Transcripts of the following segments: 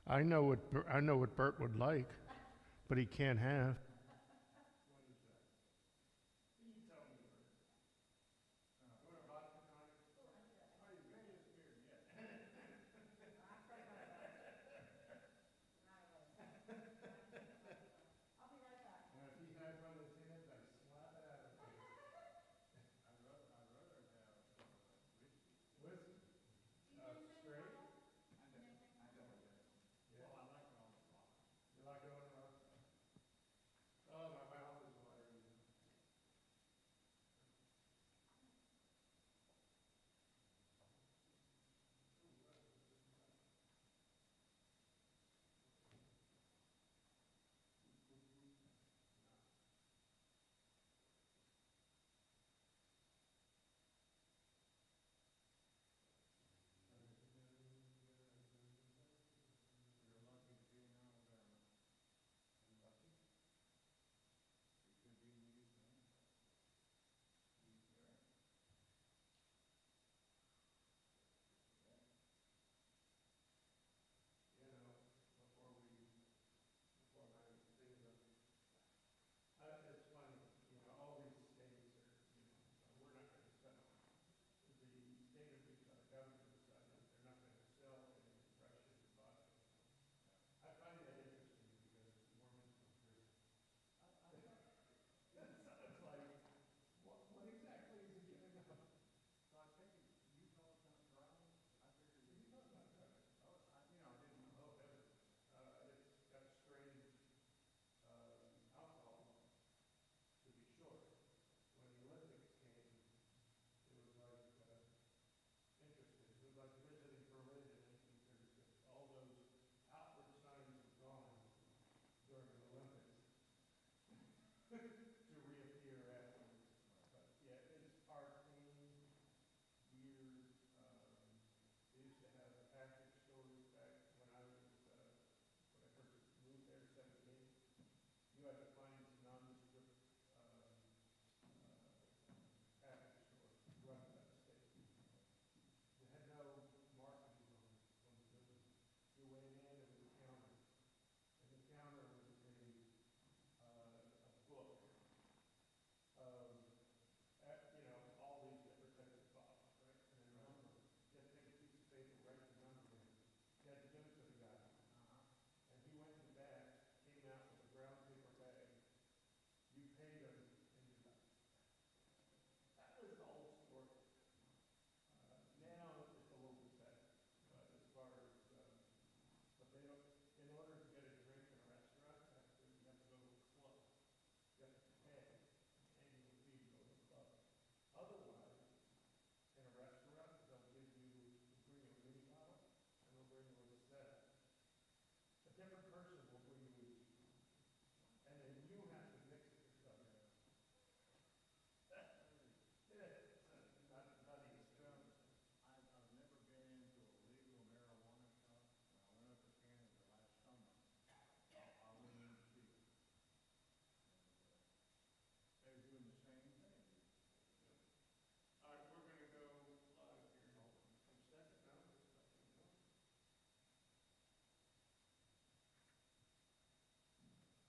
I know what Bert would like, but he can't have.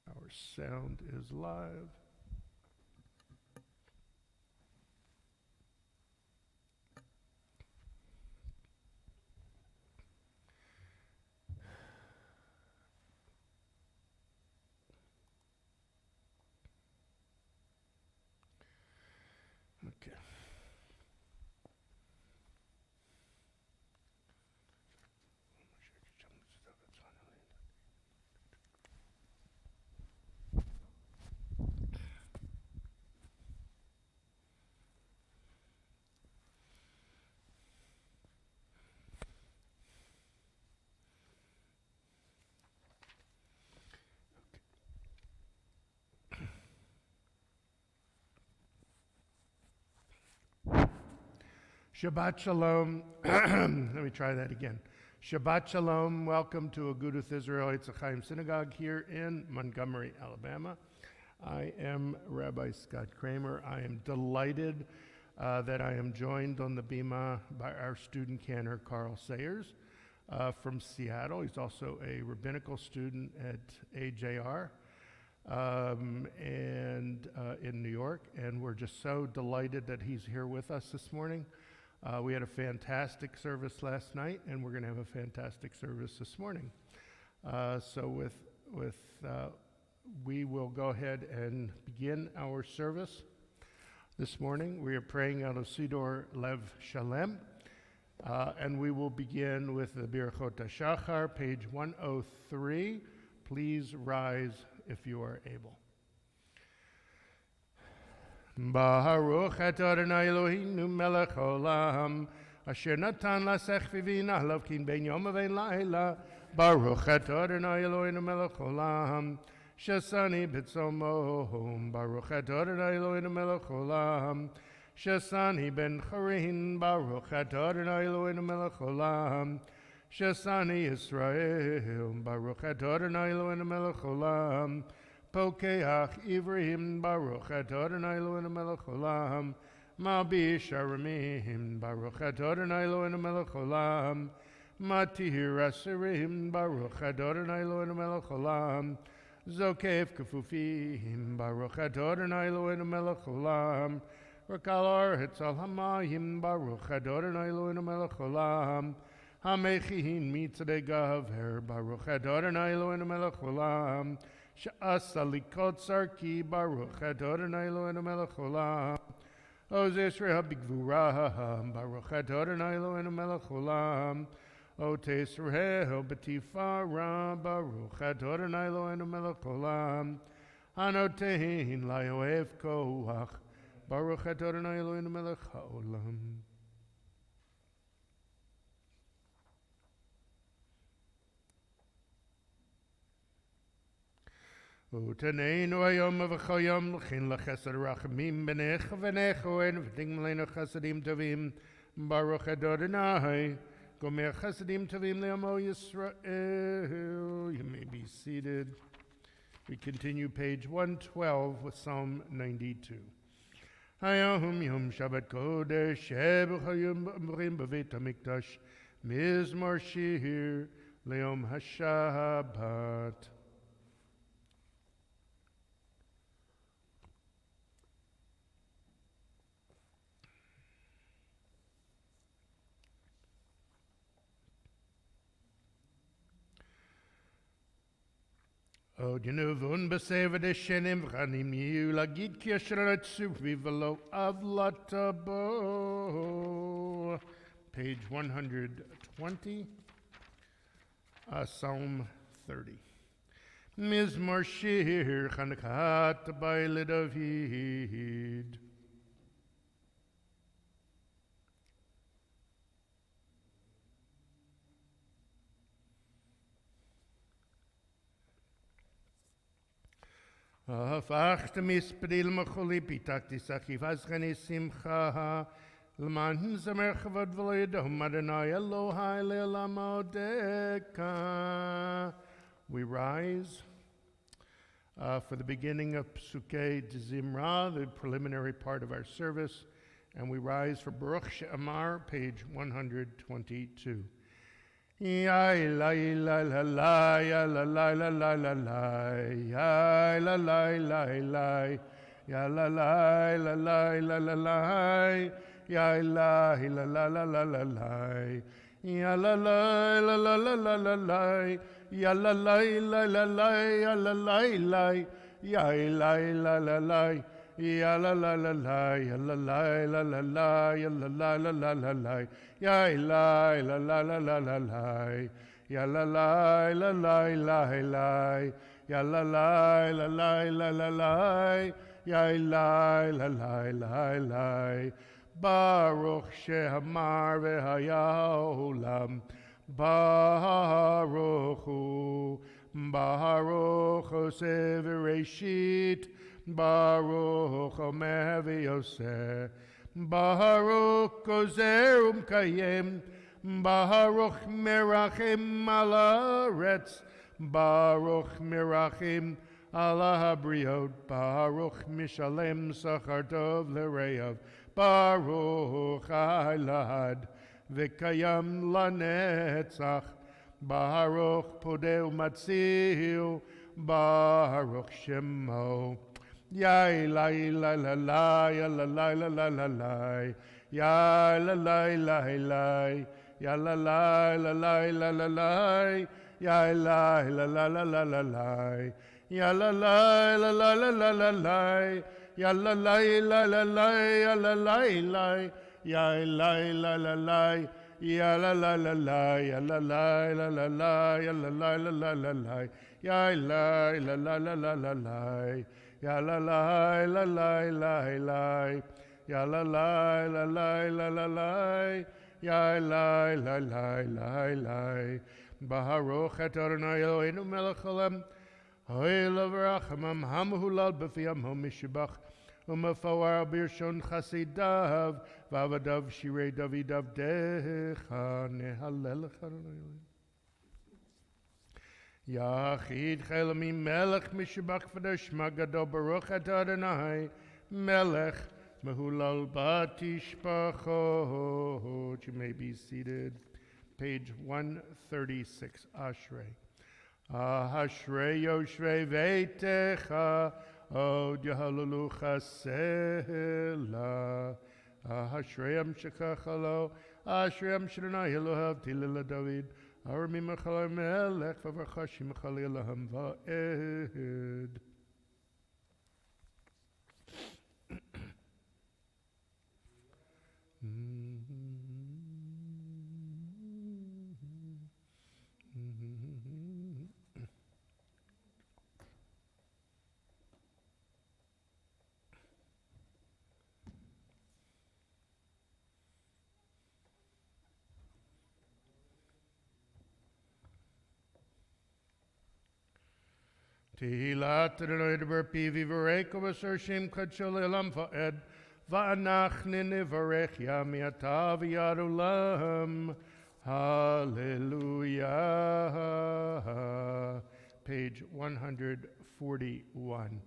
Our sound is live. Okay. Shabbat Shalom. Let me try that again. Shabbat Shalom. Welcome to Agudath Israel Etz Ahayem Synagogue here in Montgomery, Alabama. I am Rabbi Scott Kramer. I am delighted that I am joined on the bima by our student cantor, Carl Sayers. from Seattle. He's also a rabbinical student at AJR and in New York, and we're just so delighted that he's here with us this morning. We had a fantastic service last night, and we're going to have a fantastic service this morning. So we will go ahead and begin our service this morning. We are praying out of Sidor Lev Shalem, and we will begin with the Birchot HaShachar, page 103. Please rise if you are able. Baruch atah Adonai Eloheinu melech haolam, asher natan lasech v'vina lavkin ben yom uvein laila. Baruch atah Adonai Eloheinu melech haolam, shasani b'tzomo. Baruch atah Adonai Eloheinu melech haolam, shasani ben charin. Baruch atah Adonai Eloheinu melech haolam, shasani Yisrael. Baruch atah Adonai Eloheinu melech haolam, Pokeach Ivrim. Baruch atah Adonai Eloheinu melech haolam, Malbi Sharamim. Baruch atah Adonai Eloheinu melech haolam, Matir Asirim. Baruch atah Adonai Eloheinu melech haolam, Zokef Kefufim. Baruch atah Adonai Eloheinu melech haolam, Rakal Aretz al Hamayim. Baruch atah Adonai Eloheinu melech haolam, Hamechin Mitzadei Gaver. Baruch atah Adonai Eloheinu melech haolam, Sha'asa likot sarki. Baruch atah Adonai Eloheinu melech haolam, Oz Yisrael b'gvura. Baruch atah Adonai Eloheinu melech haolam, O Yisrael b'tifara. Baruch atah Adonai Eloheinu melech haolam, Hanotein layoev koach. Baruch atah Adonai Eloheinu melech haolam. Uteneinu hayom v'chol yom l'chin l'chesed rachamim b'nech v'necho en v'ting m'leinu chesedim tovim. Baruch atah Adonai gomer chesedim tovim le'amo Yisrael. You may be seated. We continue page 112 with Psalm 92. Hayom yom Shabbat Kodesh b'chol yom b'rim b'veit hamikdash mizmor shir le'yom haShabbat. Od yenuvun b'seva deshenim v'chanim yiyu lagid ki asher atzuvi v'lo avlatabo. Page 120, Psalm 30. Mizmor shir chanakat b'ile David. Afachta mispedil macholi pitakti sachiv azchani simcha l'man zamer chavod v'lo yedom Adonai Elohai le'olam odeka. We rise for the beginning of Psukei Zimra, the preliminary part of our service, and we rise for Baruch She'amar, page 122. Ya la la la la ya la la la la la la ya la la la la ya la la la la la la la ya la la la la la la la ya la la la la la la la la ya la la la la la ya la la la ya la la la la ya la la la la ya la la la la la ya la la la la la la ya la la la la la la la ya la la la la la la ya la la la la la la la ya la la la la la Baruch She'amar v'hayaolam Baruch Hu Baruch Oseh v'Reishit Baruch Omer v'Yoseh Baruch Gozer Umkayem Baruch Merachim ala Haaretz Baruch Merachim ala Habriot Baruch Mishalem Sachar Tov L'Reav Baruch Alad V'Kayam Lanetzach Baruch Podeu Matzil, Baruch Shemo. Yai lai la la la, ya la la la la la la, ya la la la la, ya la la la la la la la, ya la la la la la la la, ya la la la la la la la la, ya la la la la la, ya la la la, ya la la la la. Ya la la la la, ya la la la la la, ya la la la la la la, ya la la la la la la la, ya la la la la la la, ya la la la la la la la, ya la la la la la. Baruch Adonai Eloheinu melech haolam, ha'elav rachamam hamhulal b'fiyam ha'mishbach. Umafawar birshon chasidav, vavadav shirei Davidav decha nehalelech. Yachid chelami melech mishbach v'dash magado baruch Adonai melech mehulal batishpachot. You may be seated. Page 136. Ashrei. Ashrei Yoshvei veitecha. Oh, Yahalulu Chasela, Ashreyam Shekachalo, Ashreyam Shrenai Elohav Tilila David, Armi Mechalai Melech, Vavarchashi Mechali Eloham Va'ed. Tehillat Adonai deber pivi v'reiko v'asher shem kadsho le'olam va'ed va'anach nivarech yami ata v'yad olam. Hallelujah. Page 141.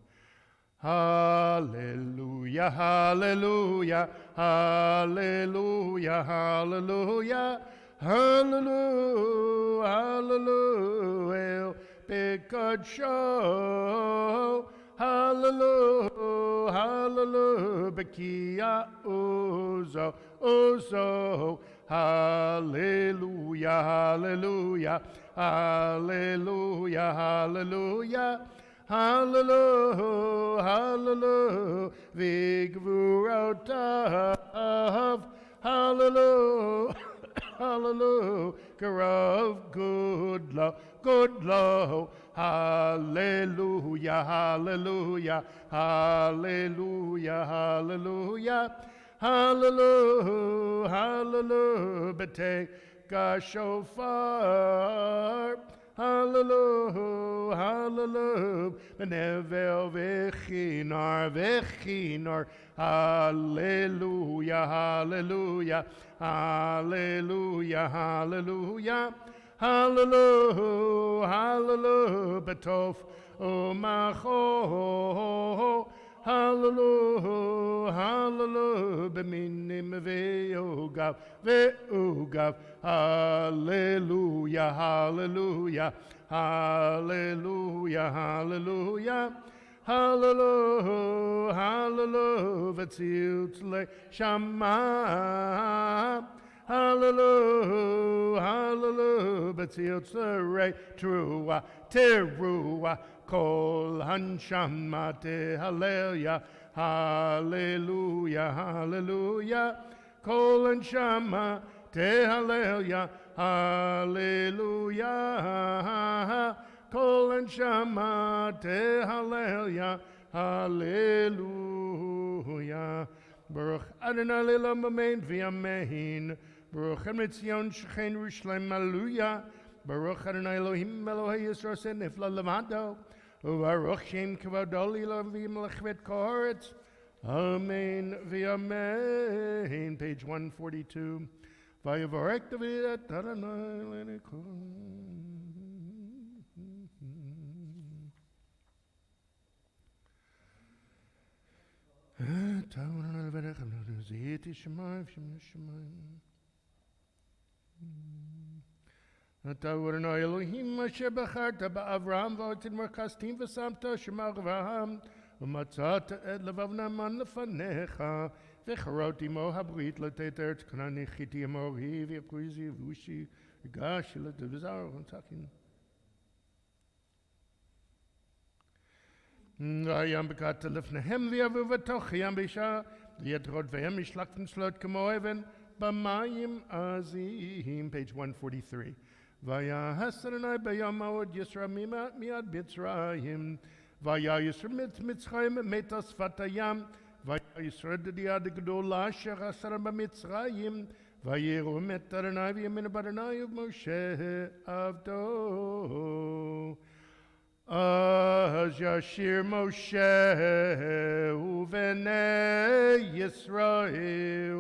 Hallelujah, hallelujah, hallelujah, hallelujah, hallelujah, hallelujah. Because show, hallelujah, hallelujah, Bekia Uzo, Uzo, hallelujah, hallelujah, hallelujah, hallelujah, hallelujah, hallelujah, Vigvurotav, hallelujah, hallelujah, Garav, good love, hallelujah, hallelujah, hallelujah, hallelujah, hallelujah, hallelujah, Beteka shofar, hallelujah, hallelujah, Benevel v'chinar, v'chinar, hallelujah, hallelujah, hallelujah, hallelujah, hallelujah, hallelujah, Betof u'macho, hallelujah, hallelujah, B'minim ve'ugav, ve'ugav, hallelujah, hallelujah, hallelujah, hallelujah, hallelujah, hallelujah, V'tziut le'shama, hallelujah, hallelujah, B'tziut le'trua, terua, kol hanshama tehalelia, hallelujah, hallelujah, kol hanshama tehalelia, hallelujah, kol hanshama tehalelia, hallelujah. Baruch Adonai le'olam amen v'amen. Baruch Emetzion Shechen Yerushalayim, hallelujah. Baruch Adonai Elohim Elohei Yisrael Nifla Levado. Baruch Shem Kavado L'Olam V'Yimelech V'et Koretz. Amen v'amen. Page 142. Vayavarek David Adonai L'Eloheinu. אתה אדוני אלוהים אשר בחרת באברהם ותמרקסתים ושמת שם אברהם ומצאת את לבב נאמן לפניך וחרות עמו הברית לתת ארץ כנען חיתי אמורי ויפריזי יבושי וגש אל הדבזר ונצחין וים בקעת לפניהם ויבוא בתוך ים בישה ויתרות והם ישלקתם סלוט כמו אבן במים עזים page 143 ויעש אדוני ביום ההוא יסר מיד מצרים ויעש מצרים מת על שפת הים וישרד את יד הגדולה אשר עשה במצרים ויראו את אדוני ויאמינו באדוני ובמשה עבדו אז ישיר משה ובני ישראל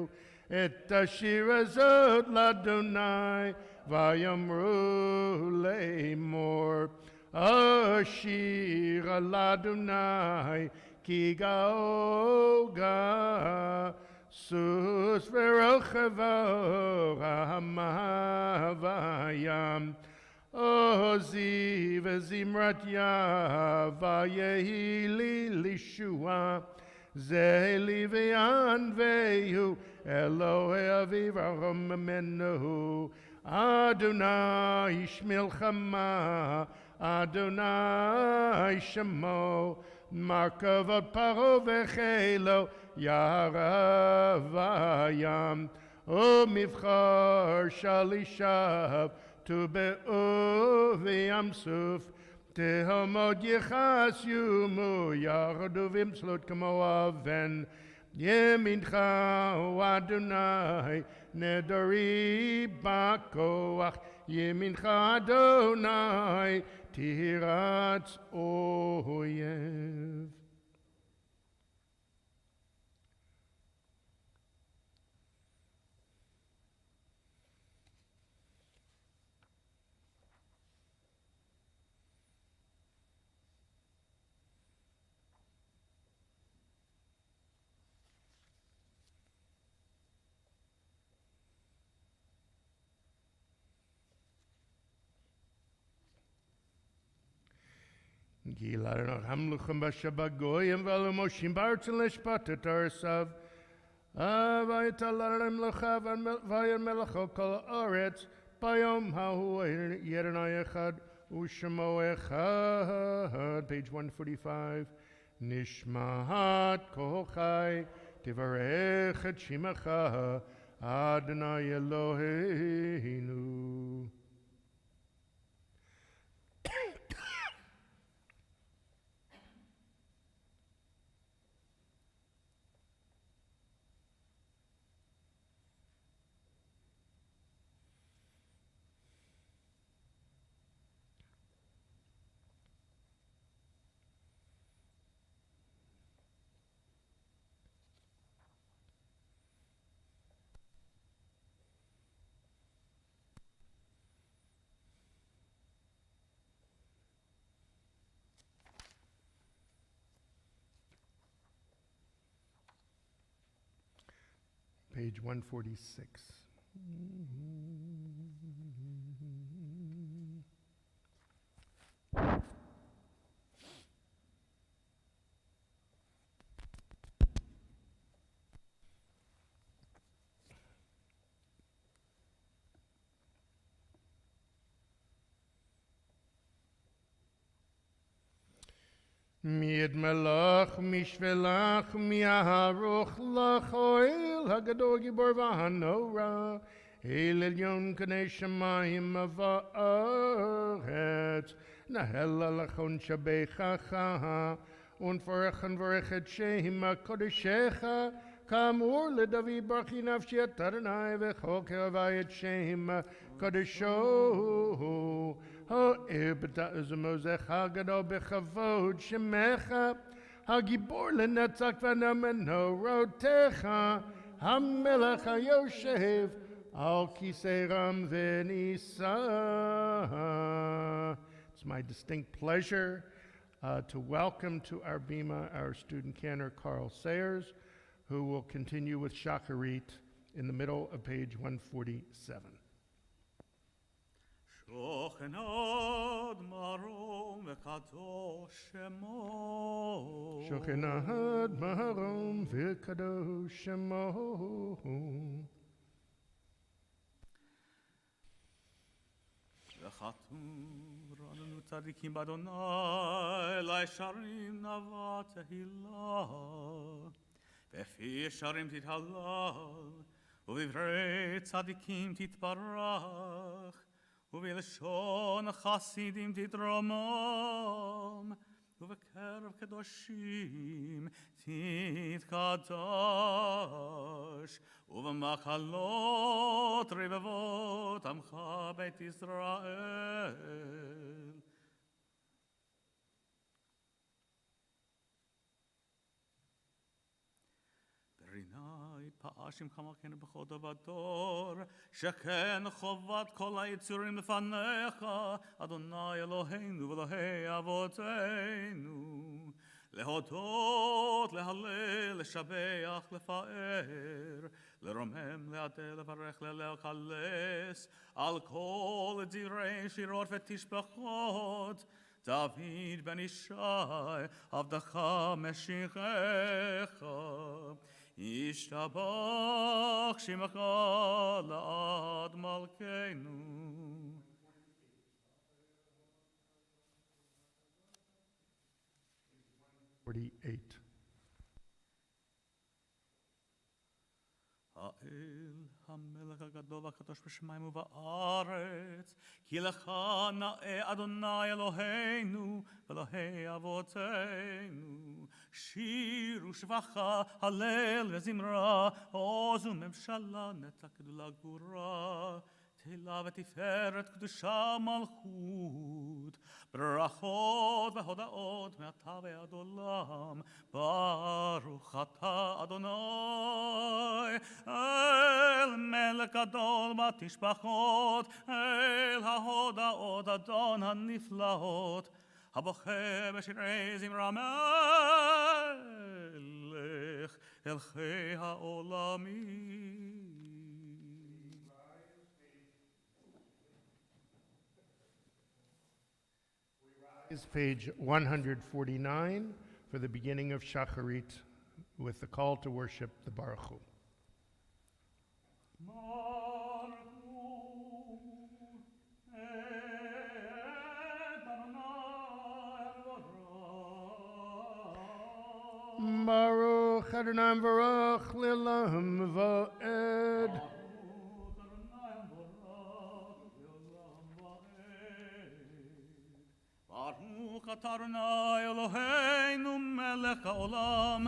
את השיר הזאת לאדוני ויאמרו לאמור השיר על אדוני כי גאוגה סוס ורוכבו רמה וים עוזי וזמרת ויהי לי לישועה זה לי וענווהו אלוהי אביו ארום ממנו אדוני איש מלחמה אדוני שמו מרכבות פרעה וחילו יערב וים ומבחר שלישיו טובעו בים סוף תהומות יחסיומו ירדו וימצלות כמו אבן ימינך אדוני נדרי בכוח ימינך אדוני תירץ אויב Gilad hamluchem b'Shabbat goyim v'alumoshim b'artzin l'shpat et arsav v'ayitalarem l'chav v'ayir melacho kol haaretz b'yom hahu Yadonai echad u'shemo echad page 145 nishmat kol chai tivarech et shimacha Adonai Eloheinu page 146. Mi'ed melach mishvelach mi'aharuch lach oil hagadol gibor v'hanora el elyon kanei shamayim va'aretz nahel alachon shabechacha unforechen vorechet sheim kodeshecha kamur ledavid barchi nafshi et Adonai v'chol kehavai et sheim kodesho Ha'ibta izmozech hagado bechavod shemecha hagibor lenetzach v'namenorotecha hamelech hayoshev al kiseram v'nisa. It's my distinct pleasure to welcome to our bima our student cantor Carl Sayers, who will continue with Shacharit in the middle of page 147. תוכן עד מרום וקדוש שמו. שוכן עד מרום וקדוש שמו. וכתוב רננו צדיקים באדוני, לישרים נאווה תהילה. בפי ישרים תתהלל, ובדברי צדיקים תתברך, ובלשון חסידים תתרומם, ובקרב קדושים תתקדש, ובמחלות רבבות עמך בית ישראל. בריני פעשים כמכן בכל דור, שכן חובת כל היצורים לפניך, אדוני אלוהינו ואלוהי אבותינו, להודות, להלל, לשבח, לפאר, לרומם, להדל, לברך, לקלס, על כל דברי שירות ותשבחות, דוד בן ישי, עבדך משיחך, ישתבח שמך לעד מלכנו. 48. האל המלך הגדול והקדוש בשמיים ובארץ, כי לך נאה אדוני אלוהינו ואלוהי אבותינו. שיר ושבחה, הלל וזמרה, עוז וממשלה, נצח גדולה גבורה, תהילה ותפארת, קדושה מלכות, ברכות והודאות מעתה ועד עולם. ברוך אתה אדוני אל מלך גדול בתשבחות, אל ההודאות אדון הנפלאות, הבוכה בשירי זמרה מלך אל חיי העולמים. Is page 149 for the beginning of Shacharit with the call to worship the Baruch Hu. Baruch Adonai Baruch Lilam Va'ed. Baruch atah Adonai Eloheinu melech haolam,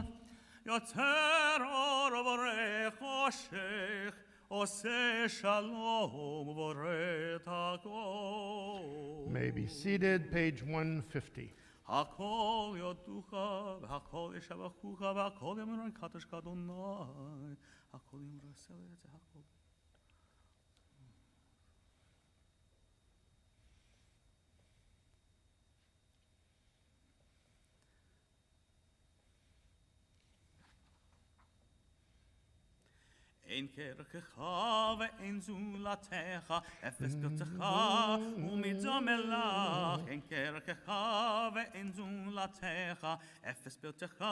yotzer or u'borei choshech, oseh shalom u'borei hakol. May be seated, page 150. Hakol yoducha, v'hakol yishabachucha, v'hakol yamron kadosh k'Adonai, hakol yamron selet hakol. אין קרקך ואין זולתך, אפס פרצך ומדומה לך. אין קרקך ואין זולתך, אפס פרצך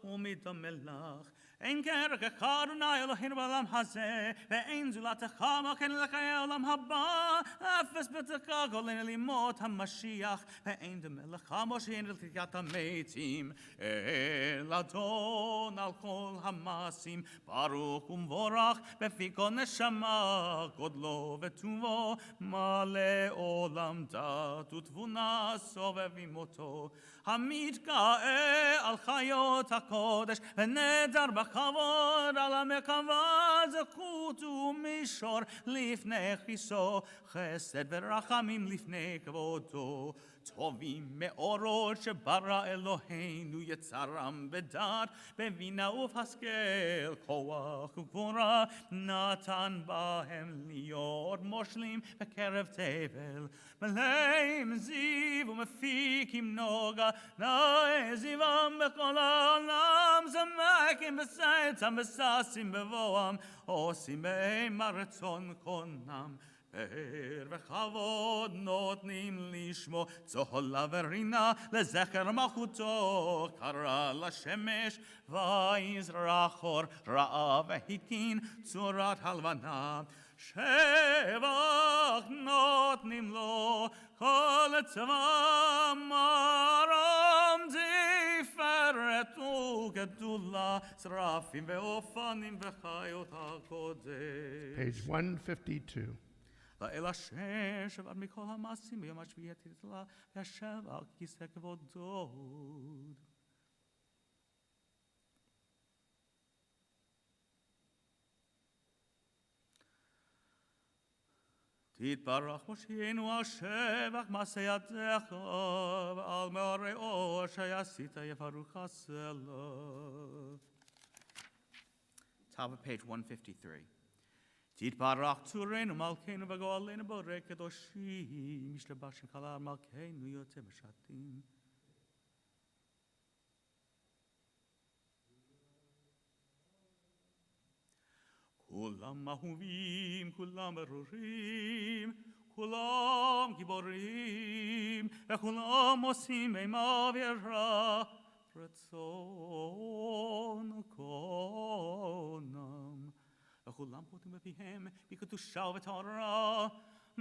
ומדומה לך. אין קרקך אדוני אלוהינו בעולם הזה, ואין זולתך מכן לחיי העולם הבא. אפס פרצך גולן לימות המשיח, ואין דומה לך מושיענו לתחיית המתים. אל אדון על כל המעשים, ברוך ומבורך בפי כל נשמה, גודלו וטובו מלא עולם דת ותבונה סובבים אותו. המתגאה על חיות הקודש ונדר בכבוד, על המקווה זכות ומישור לפני כיסו, חסד ורחמים לפני כבודו. טובים מאורות שברא אלוהינו, יצרם בדעת, בבינה ובהשכל, כוח וגבורה, נתן בהם להיות מושלים בקרב תבל. מלאים זיו ומפיקים נוגה, נאה זיום בכל העולם, זמקים בסייצם וששים בבואם, עושים בהם הרצון קונם. וכבוד נותנים לשמו צהלה ורינה לזכר מלכותו קרא לשמש ויזרח אור ראה והתקין צורת הלבנה שבח נותנים לו כל צבא מרום תפארת וגדולה שרפים ואופנים וחיות הקודש. Page 152. לאל אשר שבר מכל המעשים ביום השביעי תתלה וישב על כיסא כבודו. תתברך מושיענו על שבח מעשה ידיך ועל מאורי אור שעשית יפרוך הסלע. Top of page 153. תתברך צורנו מלכנו וגואלנו בורא קדושים משתבח שמך על מלכנו יוצא בשעתים. כולם אהובים, כולם ברורים, כולם גיבורים, וכולם עושים אימה ורע, רצון קונם. וכולם פותחים בפיהם בקדושה ובתורה,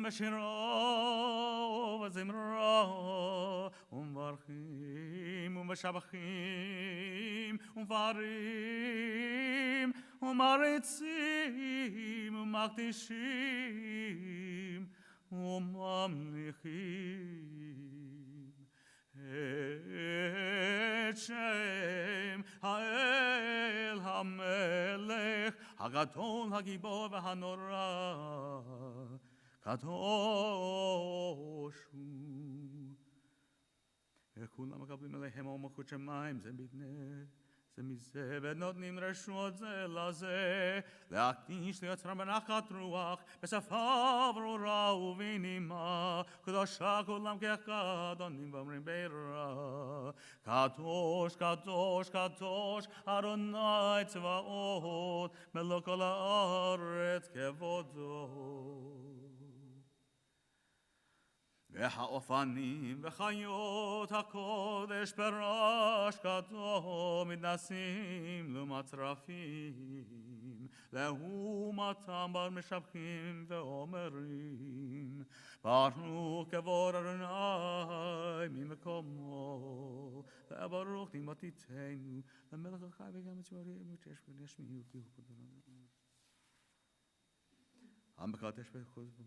בשירה ובזמרה, ומברכים ומשבחים ומפארים ומעריצים ומקדישים וממליכים את שם האל המלך הגדול הגיבור והנורא קדוש הוא. וכולם מקבלים אליהם מלכות שמיים זה מפני זה מזה ונותנים רשות זה לזה להקדיש ליוצרם בנחת רוח בשפה ברורה ובנימה קדושה כולם כאחד עונים ואומרים ביראה קדוש קדוש קדוש אדוני צבאות מלוא כל הארץ כבודו. והאופנים וחיות הקודש ברשתו מתנסים למצרפים לעומתם בר משבחים ואומרים ברוך כבוד אדוני ממקומו וברוך נמתיתנו למלך החי וגם הצבורים ותש ונשמיעו המקדש בחוז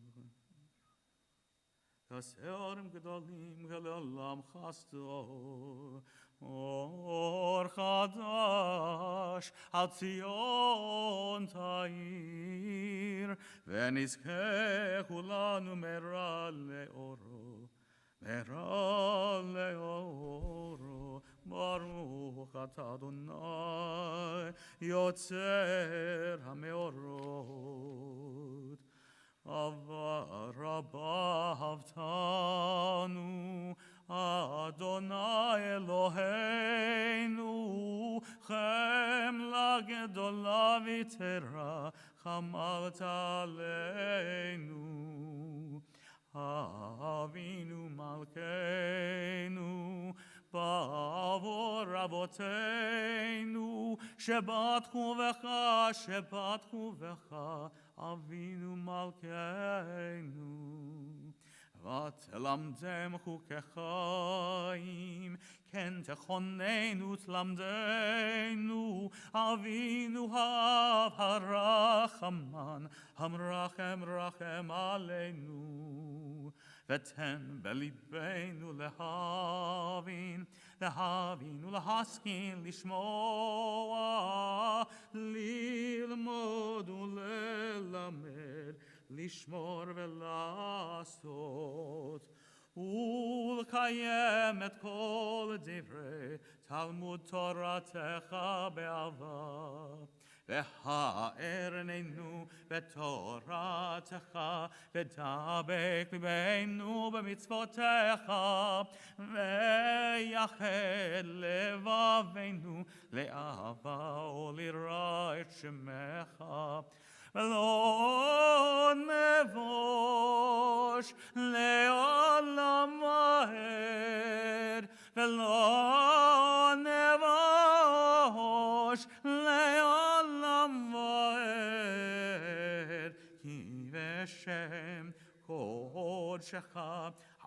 כשערים גדולים לעולם חסדו אור חדש על ציון תאיר ונזכה כולנו מרע לאורו ברוך אתה אדוני יוצר המאורות אבל רבה אהבתנו אדוני אלוהינו חמלה גדולה ויתרה חמלת עלינו אבינו מלכנו בעבור רבותינו שבטחו בך אבינו מלכנו ותלמדם חוקי חיים כן תכוננו תלמדנו אבינו האב הרחמן המרחם רחם עלינו ותן בליבנו להבין ולהשכיל לשמוע ללמוד וללמד לשמור ולעשות ולקיים את כל דברי תלמוד תורתך באהבה והאר עינינו בתורתך ודבק ליבנו במצוותיך ויחד לבבינו לאהבה וליראה את שמך ולא נבוש לעולם ועד, ולא נבוש לעולם ועד, כי בשם קודשך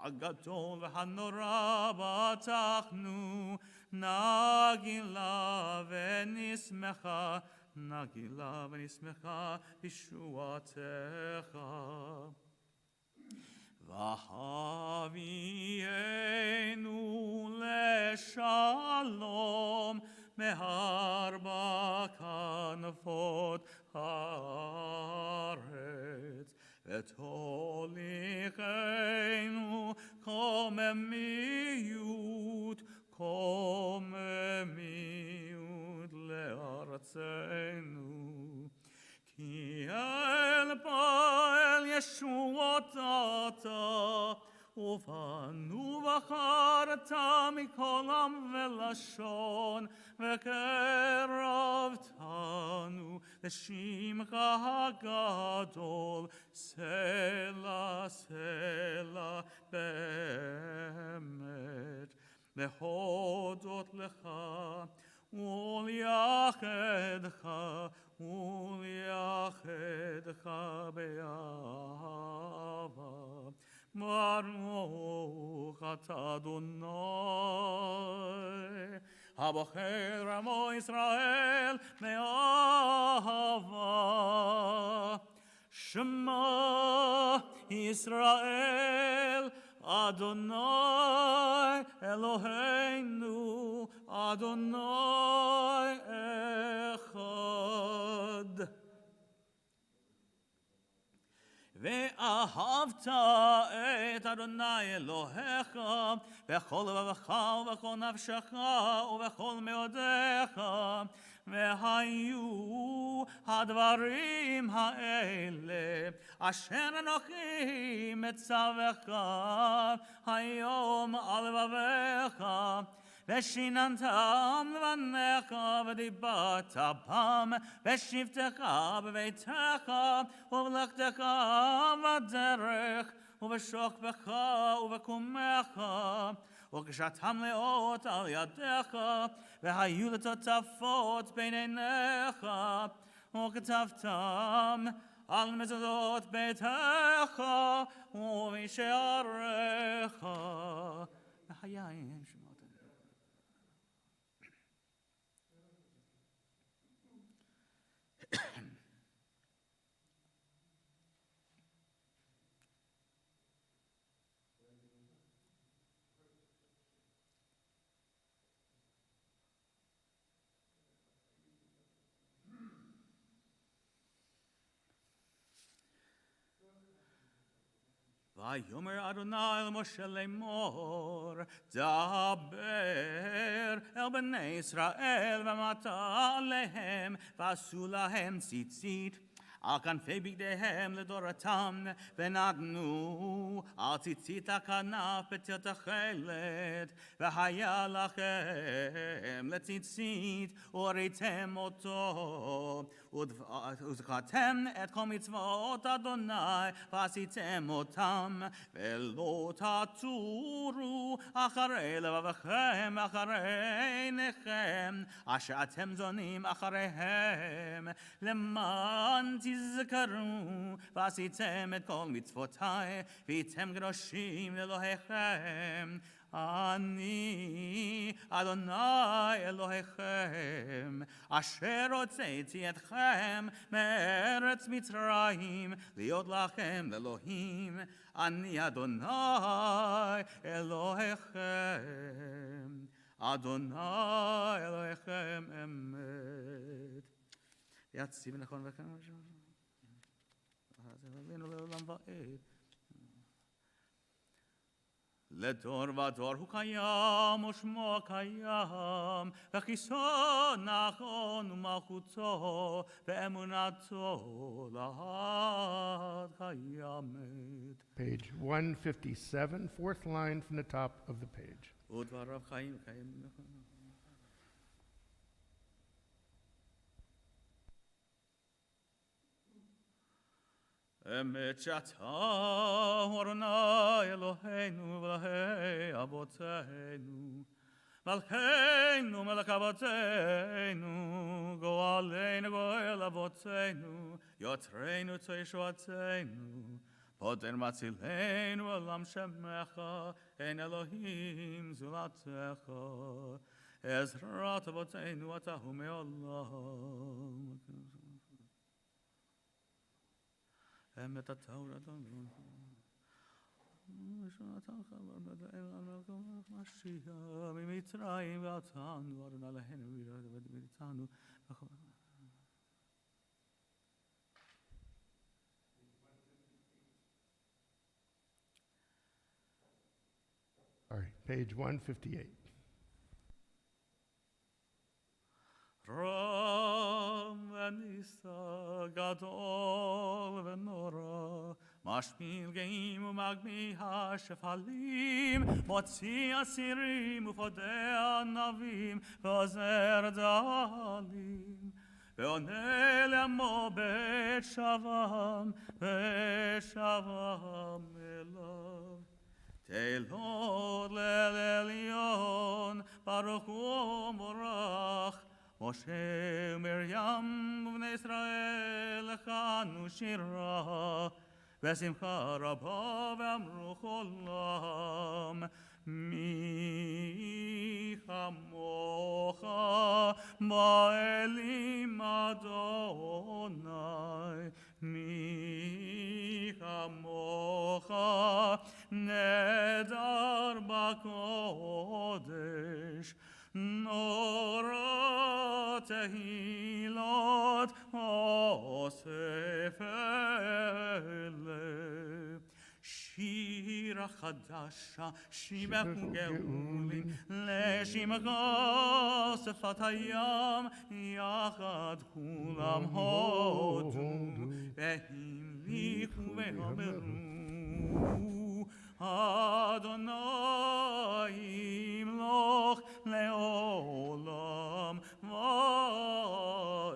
הגדול והנורא בטחנו, נגילה ונשמחה, נגילה ונשמחה בישועתך. והביאנו לשלום מארבע כנפות הארץ, ותוליכנו קוממיות, קוממיות לארצנו. כי אל פועל ישועות אתה, ובנו בחרת מכל עם ולשון, וקרבתנו לשמך הגדול, סלע סלע באמת, להודות לך וליחדך, וליחדך באהבה. ברוך אתה אדוני הבוחר עמו ישראל מאהבה. שמע ישראל אדוני אלוהינו אדוני אחד. ואהבת את אדוני אלוהיך בכל לבבך ובכל נפשך ובכל מאודיך, והיו הדברים האלה אשר אנוכי מצווך היום על לבביך, ושיננתם לבניך ודיברת בם בשבתך בביתך ובלכתך בדרך ובשוכבך ובקומך, וכשאתם לאות על ידיך, והיו לטוטפות בין עיניך, וכתבתם על מזוזות ביתך ובשעריך. והיין שמות ויאמר אדוני אל משה לאמור, דבר אל בני ישראל ואמרת עליהם, ועשו להם ציצית על כנפי בגדיהם לדורתם, ונתנו על ציצית הכנף בתל תכלת, והיה לכם לציצית וראיתם אותו, וזכרתם את כל מצוות אדוני ועשיתם אותם, ולא תטורו אחרי לבבכם אחרי עיניכם אשר אתם זונים אחריהם, למען תזכרו ועשיתם את כל מצוותי והייתם קדושים לאלוהיכם. אני אדוני אלוהיכם אשר הוצאתי אתכם מארץ מצרים להיות לכם לאלוהים. אני אדוני אלוהיכם, אדוני אלוהיכם אמת. יציב נכון וכן לעולם ועד. לדור ודור הוא קיים ושמו קיים, וכיסו נכון ומלכותו ואמונתו לעד קיימת. Page 157, fourth line from the top of the page. ודבריו חיים קיימים. Emet Shata Adonai Eloheinu v'lahei Avotenu Malkeinu melech Avotenu Goaleinu goel Avotenu Yotzreinu tzeshuatenu Poter Matzilenu Olam Shemecha En Elohim Zulatecha Ezrat Avotenu Atahu Me'olam Emet HaTorah Adonai Mashiach ממצרים ואותנו אדוני אלוהינו ואיתנו All right, page 158. Ram v'nisa gadol v'nora משפיל גאים ומגמי השפלים, מוציא אסירים ופודה ענבים, ועוזר דלים, ועונה לעמו בית שבם, ושבם אליו. תהילות ליל עליון, ברוך ומבורך, משה ומרים ובני ישראל לכנו שירה, בשמחה רבה ואמרו כולם מי כמוך באלים אדוני מי כמוך נדר בקודש נורא תהילות אוסף אלה שיר חדשה שיבחו גאולים לשמך שפת הים יחד כולם הודו והמליכו ואמרו אדוני ימלוך לעולם ועד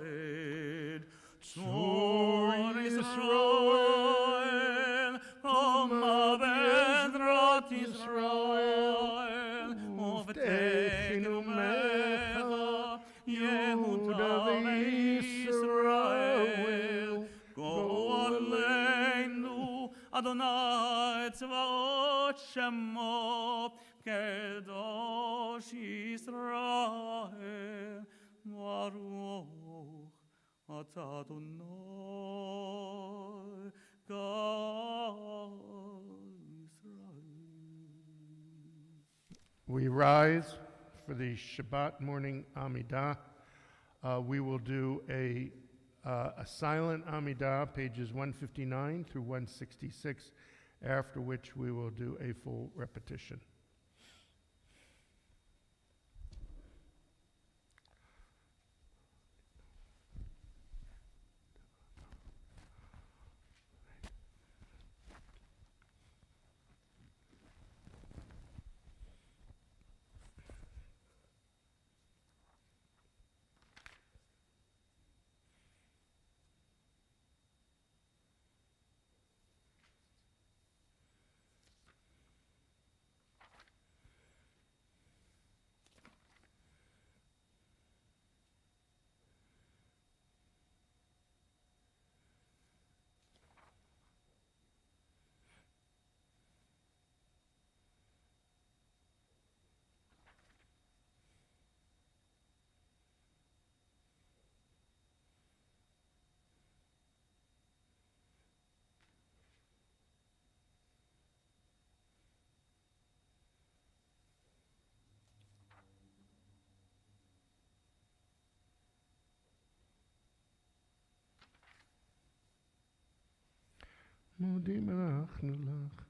צור ישראל קומה בעזרת ישראל ובתנו ממך יהודה וישראל גואלנו אדוני צבאות שמו קדוש ישראל ברוך אתה אדוני God Israel. We rise for the Shabbat morning Amidah. We will do a silent Amidah, pages 159 through 166, after which we will do a full repetition. מודים אנחנו לך.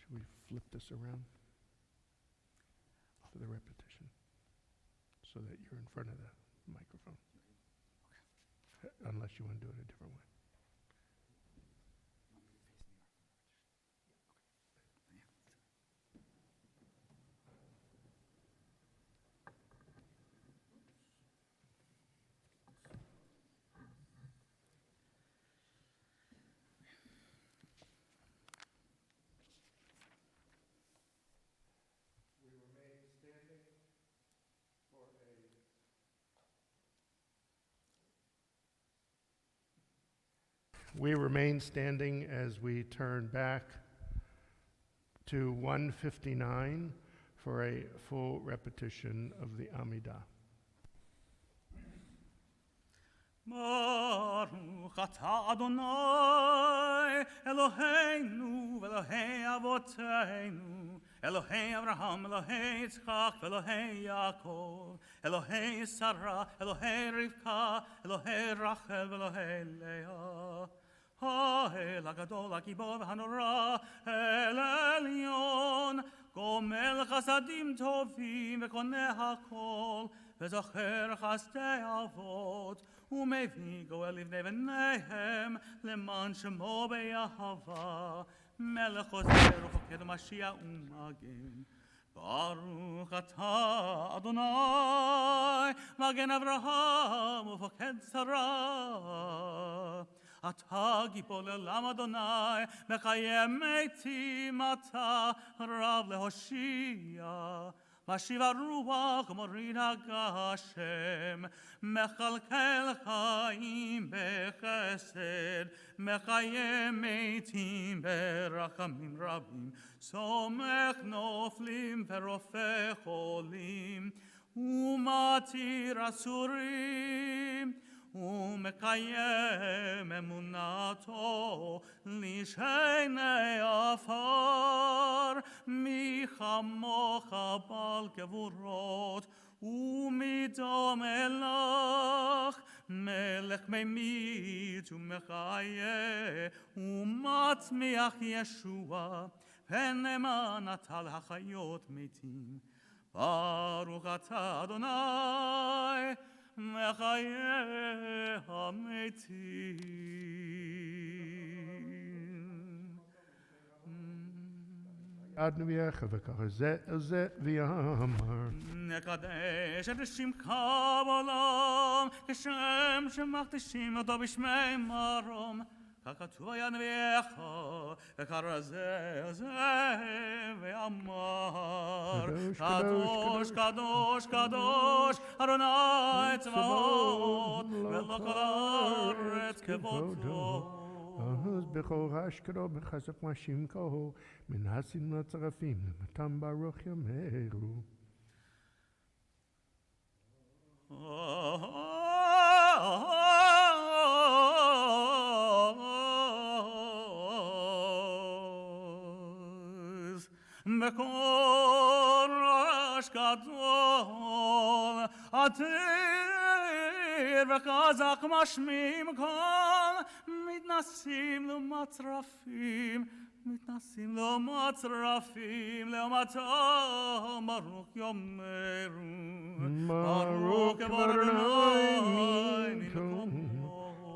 Should we flip this around for the repetition so that you're in front of the microphone? Unless you want to do it a different way. We remain standing as we turn back to 159 for a full repetition of the Amidah. Baruch atah Adonai Eloheinu Elohei Avoteinu Elohei Avraham Elohei Yitzchak Elohei Yaakov Elohei Sarah Elohei Rivka Elohei Rachel Elohei Leah האל הגדול הגיבור והנורא אל עליון גומל חסדים טובים וקונה הכל וזוכר חסדי אבות ומביא גואל לבני בניהם למען שמו באהבה מלך עוזר ופוקד ומשיח ומגן ברוך אתה אדוני מגן אברהם ופוקד שרה אתה גיבור לעולם אדוני מקיים מתים אתה רב להושיע משיב הרוח ומוריד הגשם מכלכל חיים בחסד מקיים מתים ברחמים רבים סומך נופלים ורופא חולים ומתיר אסורים ומקיים אמונתו לשני עפר מי כמוך בעל גבורות ומדומה לך מלך ממית ומחיה ומצמיח ישוע ונאמן אתה להחיות מתים ברוך אתה אדוני מחיי המתים. עד נביאך וככה זה ויאמר. נקדש את שמך בעולם, כשם שמקדישים אותו בשמי מרום. ככתוב היה נביאך, וקרא זה ואמר, קדוש, קדוש, קדוש, אדוני צבאות, ולא כל הארץ כבודו. אז בכור אשכרו בחזק משמקו, מנסים לצרפים למתם ברוך ימירו. בקורש גדול עתיר וחזק משמיעים קול מתנסים למצרפים מתנסים למצרפים לעומתם ברוך יאמרו ברוך אדוני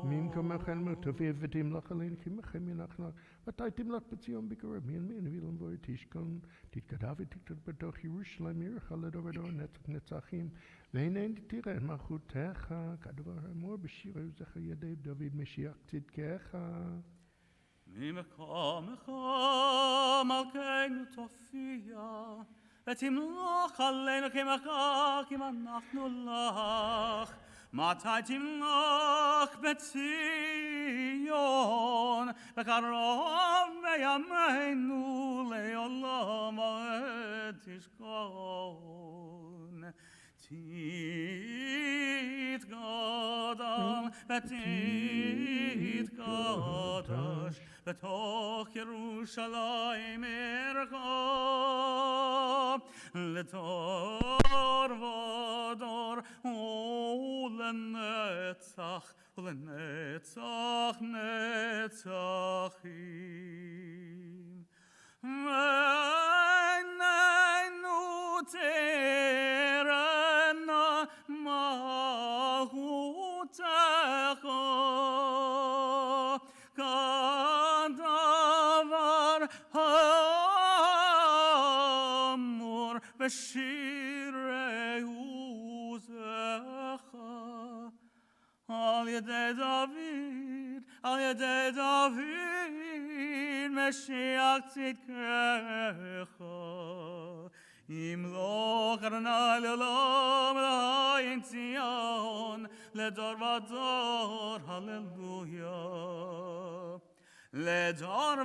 ממקום החל מטובי ותמלך עלינו כי מכם ינח לך ותיתם לך בציון בקרב מימין וילם בו תשכון תתגדע ותקטט בתוך ירושלים עירך לדור ודור נצח נצחים והנה תראה מלכותך כדבר האמור בשיר זכר ידי דוד משיח צדקך ממקומך מלכנו תופיע ותמלוך עלינו כי אנחנו לך מתי תמלוך בציון וקרוב בימינו לעולם ועד תשכון תתגדל ותתקדש בתוך ירושלים עירך לדור ודור ולנצח ולנצח נצחים V'nenu terena mahutecha kadavar hamur b'shirei uzecha al yedei David Mashiach tzidkecha Imloch Adonai le'olam l'hayin Tzion ledor vador hallelujah ledor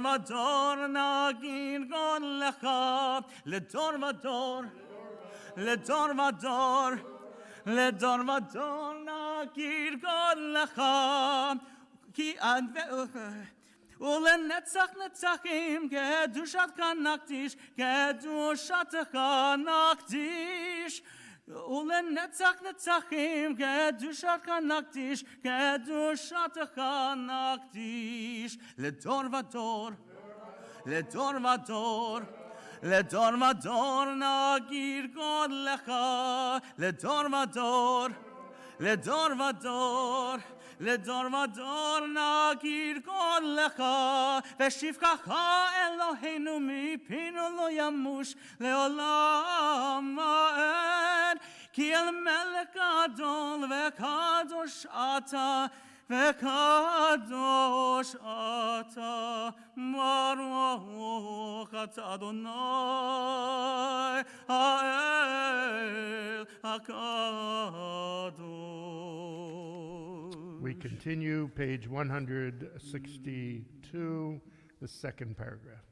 vador nagin God lecha ledor nagir God lecha ki Ulenetzach netzachim kedushatcha nakdish Ulenetzach netzachim kedushatcha nakdish Ledor vador nagir God lecha ledor vador nagir God lecha v'shivkacha Eloheinu mipinu lo yamush leolam ha'ed ki el melech gadol v'kadosh ata baruch ata Adonai ha'el hakadosh. We continue, page 162, the second paragraph.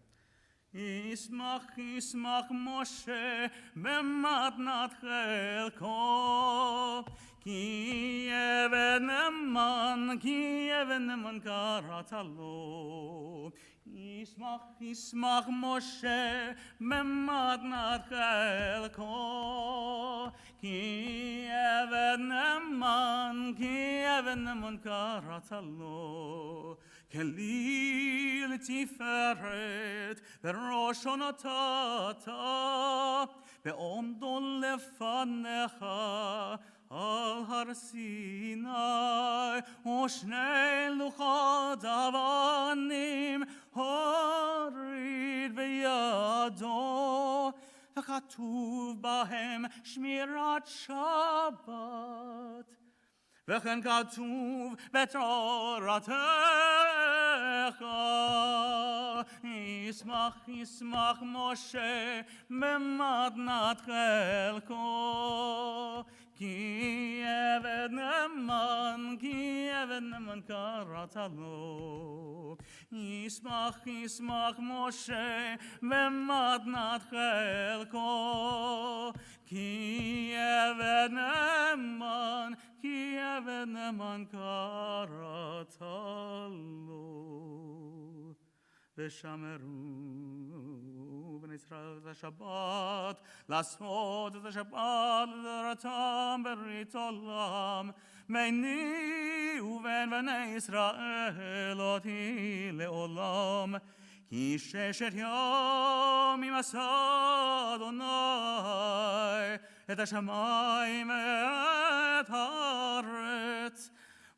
Yismach Moshe b'matnat chelko ki even eman karata lo Yismach Moshe b'matnat chelko ki even eman karata lo Kelil tiferet berosh onotata be'omdon lefanecha al har Sinai u'shnei luchot avanim horid beyado v'chatuv bahem shmirat Shabbat וכן כתוב בתורתך ישמח משה במתנת חלקו כי עבד נאמן קראת לו ישמח משה במתנת חלקו כי עבד נאמן קראת לו ושמרו בני ישראל את השבת לעשות את השבת לדורתם ברית עולם ביני ובין בני ישראל אותי לעולם כי ששת ימים עשה אדוני את השמיים ואת הארץ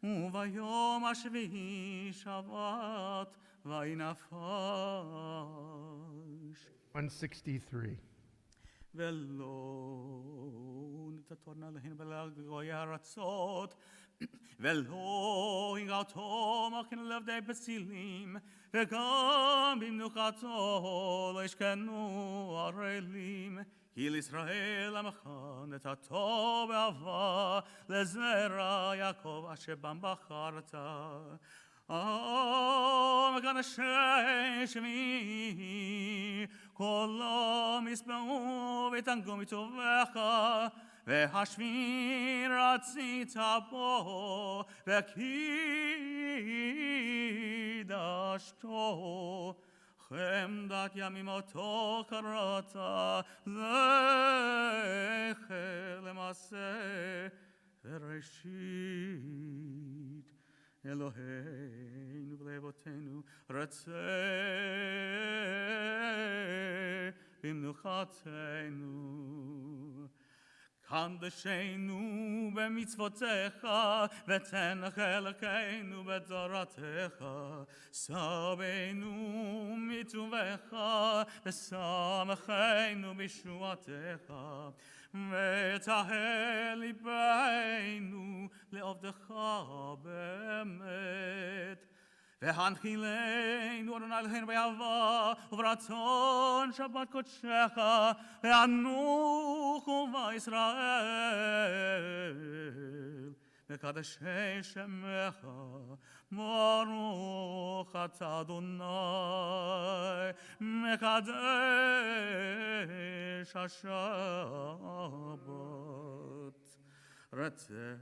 וביום השביעי שבת וינפש 163. ולא נתתורנה להן בלגוי הארצות ולא יגעתו מכין לעבדי פסילים וגם במנוחתו לא ישכנו ערלים כי לישראל עמך נתתו באהבה לזרע יעקב אשר בם בחרת מקדשי שמי כולם ישמעו ויתענגו מטובך והשביעי רצית בו וקידשתו חמדת ימים אותו קראת זכר למעשה וראשית Eloheinu v'levotenu ratzeh b'mnuchatenu. Kadeshenu b'mitzvotecha v'tenach Elokeinu b'toratecha. Sabenu mituvecha v'samachenu b'shuatecha. V'tahel libeinu le'ovdecha be'emet. והנחילינו אדוני אלוהינו באהבה וברצון שבת קודשך ואנוכו בישראל מקדשי שמך ברוך אתה אדוני מקדש השבת רצה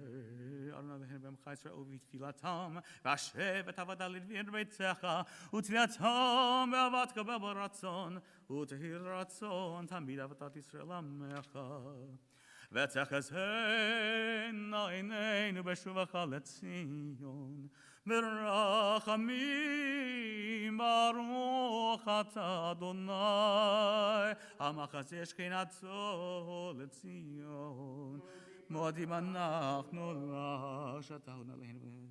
אדוני אלוהינו בעמך ישראל ובתפילתם והשב את עבדה לדביר ביתך ותפילתם באהבה תקבל ברצון ותהי רצון תמיד עבודת ישראל עמך ותחזינה עינינו בשובך לציון ברחמים ברוך אתה אדוני המחזה שכינתו לציון מודים אנחנו לך שאתה עונה עלינו.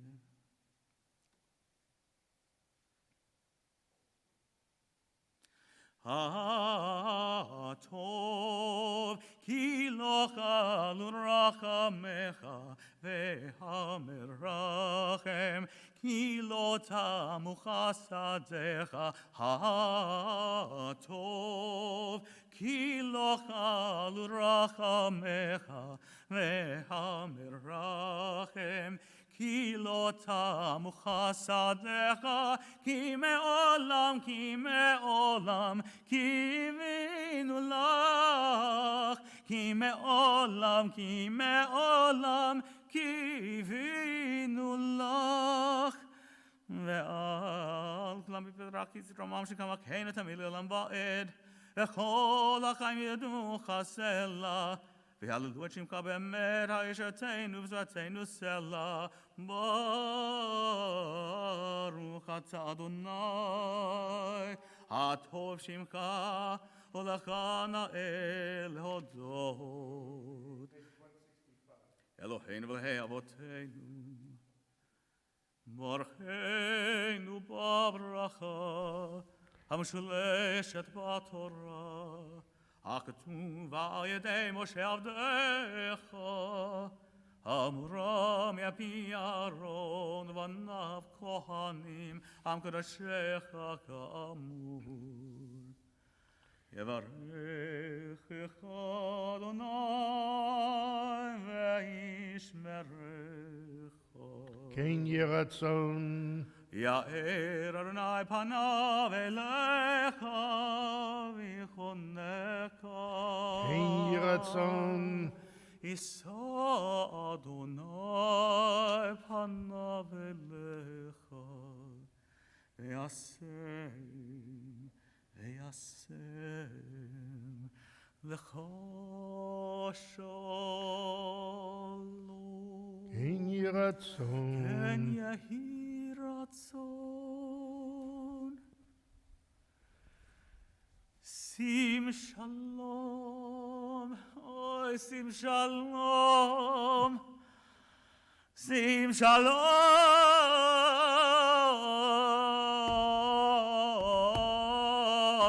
הטוב כי לא חלו רחמך והמרחם כי לא תמו חסדיך הטוב כי לא חלו רחמך והמרחם כי לא תמו חסדיך כי מעולם קיווינו לך כי מעולם קיווינו לך ועל כולם בפרק יזרומם שכמה כן את המילה לעולם ועד וכל החיים ידעוך סלע והללו את שמך באמת הישרתנו וזרעתנו סלע ברוך אתה אדוני הטוב שמך ולך נאה להודות אלוהינו ואלוהי אבותינו ברכנו בברכה המשולשת בתורה הכתוב על ידי משה עבדך אמורה מפי אהרון ובניו כהנים עם קודשך כאמור יברכך אדוני וישמרך כן יהי רצון יאר אדוני פניו אליך ויחונך כן יהי רצון יישא אדוני פניו אליך וישם לך שלום כן יהי רצון כן יהי רצון שים שלום אוי שים שלום שים שלום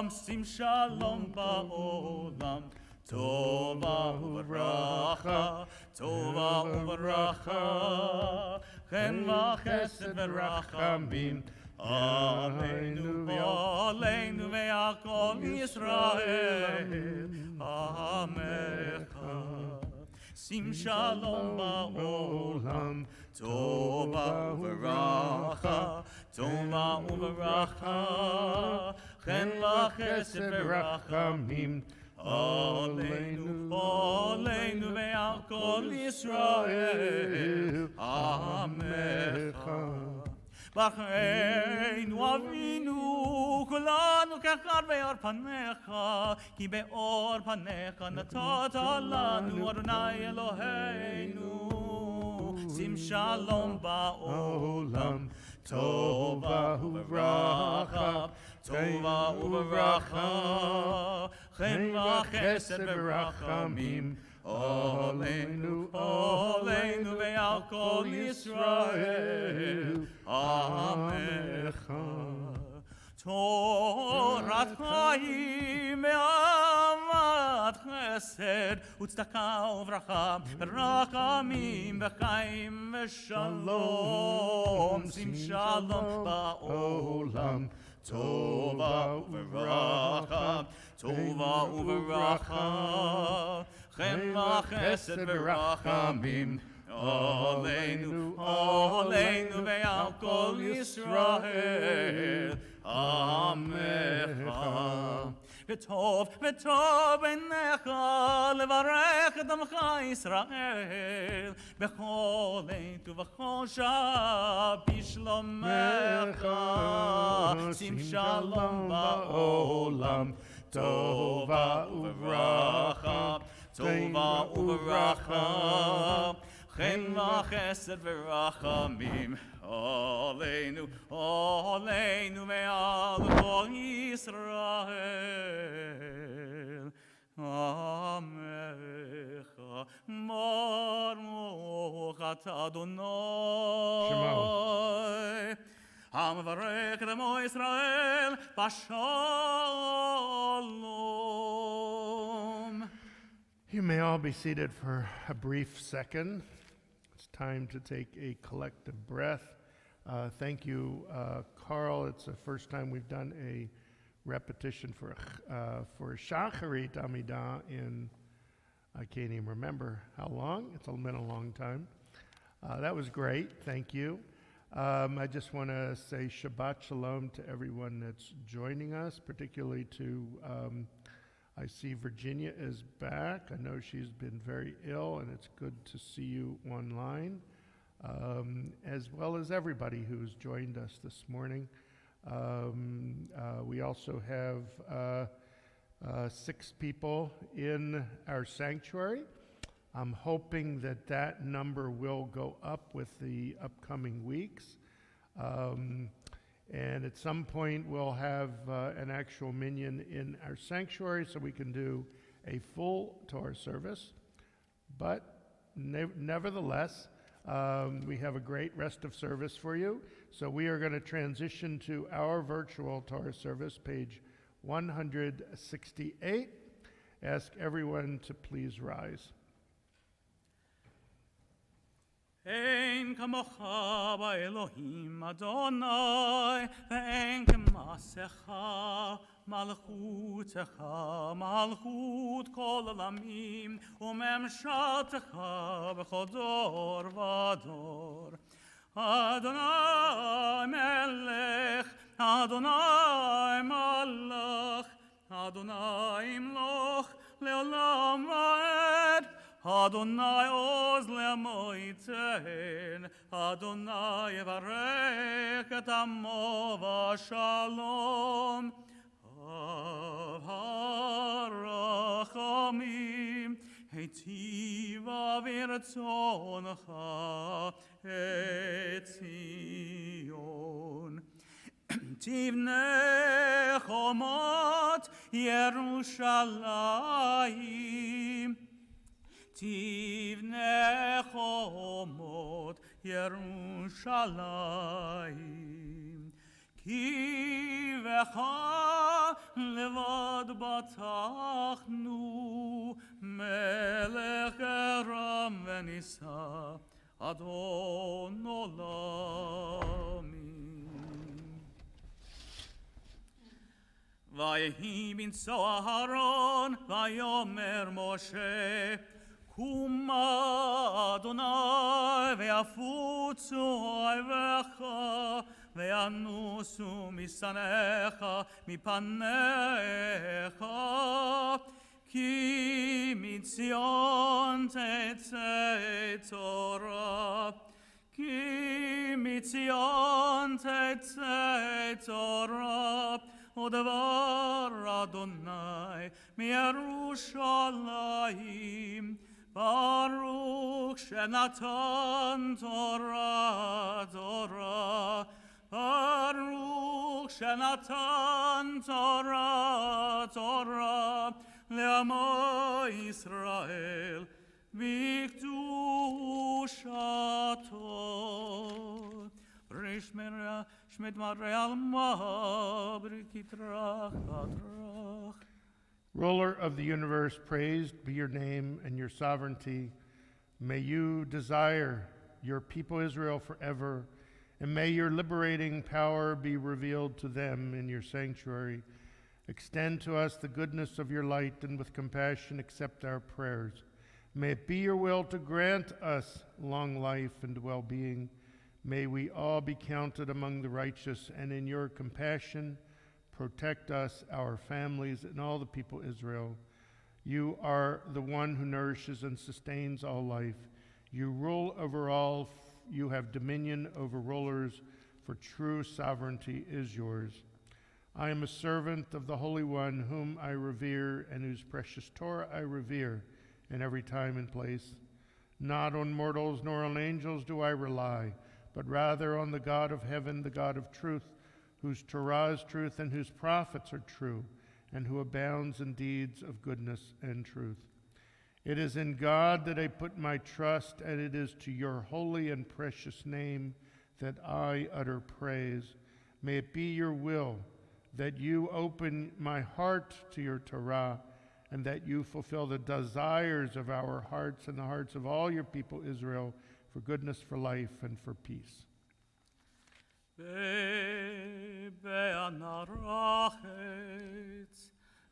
שים שלום בעולם טובה וברכה טובה וברכה חן וחסד ורחמים עלינו ועלינו ועל כל ישראל עמך שים שלום בעולם טובה וברכה טובה וברכה חן וחסד ורחמים עלינו ועל כל ישראל עמך ברכנו אבינו כולנו כאחד באור פניך כי באור פניך נתת לנו אדוני אלוהינו sim shalom ba'olam, Tova uvracha, Tova uvracha, chen v'chesed v'rachamim, Oleinu, Oleinu ve'al kol Yisrael, Amecha. Torat chaim ve'avat chesed, u'tzedaka uvracha, v'rachamim v'chaim v'shalom, sim shalom ba'olam, Tova uvracha, Tova uvracha, chen v'chesed v'rachamim, Oleinu, Oleinu ve'al kol Yisrael, Amecha. V'tov, v'tov b'necha, levarech et amcha Yisrael, b'chol eit u'v'chol shah b'shlomecha, sim shalom ba'olam, tova uvracha, tova uvracha, chen v'chesed v'rachamim, Oleinu, Oleinu ve'al kol Yisrael, Amecha, Baruch atah Adonai, Ha'mevarech et amo Yisrael b'shalom. You may all be seated for a brief second. It's time to take a collective breath. Thank you, Carl. It's the first time we've done a repetition for Shacharit Amidah in, I can't even remember how long. It's been a long time. That was great. Thank you. I just want to say Shabbat Shalom to everyone that's joining us, particularly to, I see Virginia is back. I know she's been very ill, and it's good to see you online, as well as everybody who's joined us this morning. We also have 6 people in our sanctuary. I'm hoping that that number will go up with the upcoming weeks. And at some point, we'll have an actual minyan in our sanctuary so we can do a full Torah service. But nevertheless, we have a great rest of service for you. So we are going to transition to our virtual Torah service, page 168. Ask everyone to please rise. Ein kamocha ba'Elohim Adonai, ve'ein kemasecha malchutecha, malchut kol olamim, u'memshaltecha b'chol dor v'dor. Adonai melech, Adonai malach, Adonai imloch le'olam va'ed, Adonai oz le'amoiten, Adonai yevarech et amo v'shalom. Av harachamim, heitiva v'ratzoncha et Zion. Tivnei chomot Yerushalayim, Tivnei chomot Yerushalayim, Ki vecha levad batachnu, Melech eram v'nisa, Adon olamim. Vayehi binso Aharon, Vayomer Moshe, Kuma Adonai ve'afutzu oivecha, ve'anusu misanecha mipanecha, ki mitzion tetzei Torah, ki mitzion tetzei Torah, Odevar Adonai miYerushalayim, Baruch Shenatan Torah, Torah. Baruch Shenatan Torah, Torah. Le'amo Yisrael, B'kedushato. Shmit Marei Alma, B'kitrach Atrach. Ruler of the universe, praised be your name and your sovereignty. May you desire your people Israel forever, and may your liberating power be revealed to them in your sanctuary. Extend to us the goodness of your light, and with compassion accept our prayers. May it be your will to grant us long life and well-being. May we all be counted among the righteous, and in your compassion protect us, our families, and all the people Israel. You are the one who nourishes and sustains all life. You rule over all. You have dominion over rulers, for true sovereignty is yours. I am a servant of the Holy One, whom I revere, and whose precious Torah I revere in every time and place. Not on mortals nor on angels do I rely, but rather on the God of heaven, the God of truth, whose Torah is truth and whose prophets are true, and who abounds in deeds of goodness and truth. It is in God that I put my trust, and it is to your holy and precious name that I utter praise. May it be your will that you open my heart to your Torah, and that you fulfill the desires of our hearts and the hearts of all your people Israel, for goodness, for life, and for peace.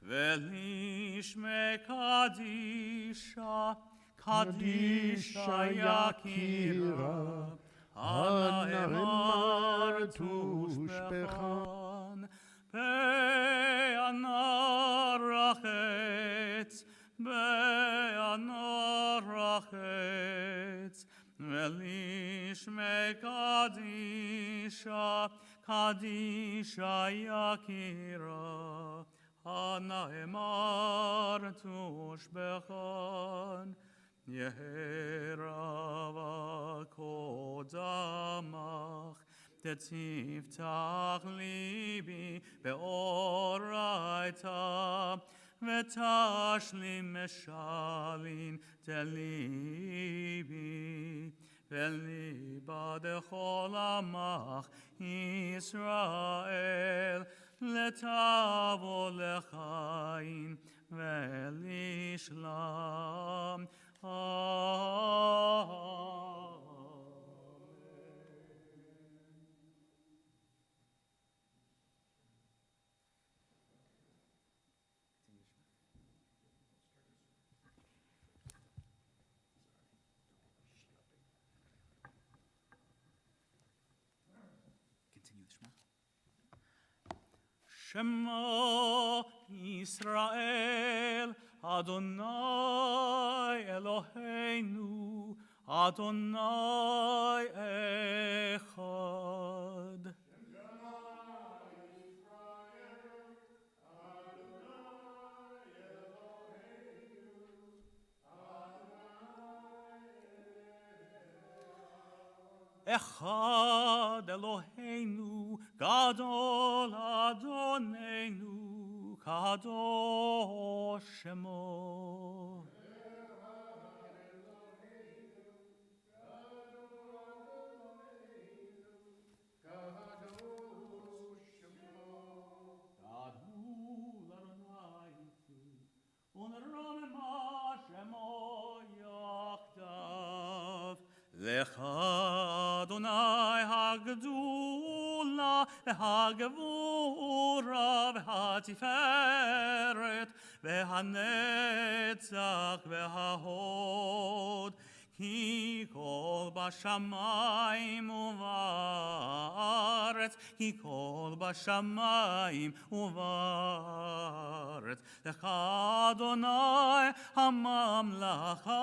Velishme Kadisha, Kadisha Yakira, Ana Emar Tushbechan, Be'anarachetz, Be'anarachetz, Velishme Kadisha, Kadisha Yakira, Ana Emar Tushbechan, Yeherava Kodamach, Tetzivtach Libi Be'oraita, Vetashlim Meshalin Telibi, Veliba Dechol Amach Yisrael, Letavo Lechaim Velishlam. Shema Yisrael, Adonai Eloheinu, Adonai Echad. Echad Eloheinu, Gadol Adonenu, Kadosh Shemo. Lecha Adonai hagdula, v'hagvura, v'hatiferet, v'hanetzach, v'hahod, ki kol bashamayim uvaretz, ki kol bashamayim uvaretz. Lecha Adonai hamamlacha,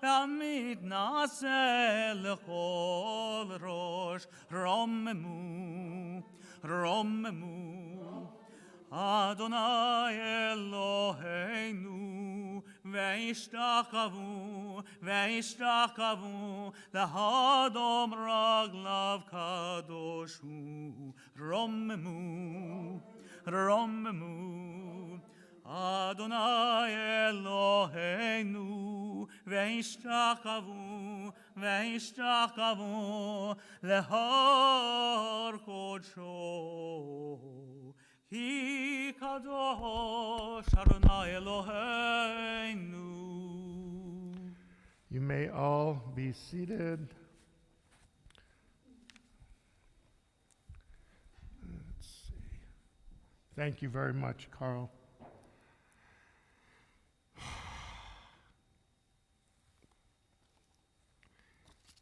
v'amid naseh lechol rosh. Romemu, romemu, Adonai Eloheinu, וישתחוו, וישתחוו, להדום רגליו קדוש הוא, רוממו, רוממו. אדוני אלוהינו, וישתחוו, וישתחוו, להר קודשו. כי קדוש אדוני אלוהינו. You may all be seated. Let's see. Thank you very much, Carl.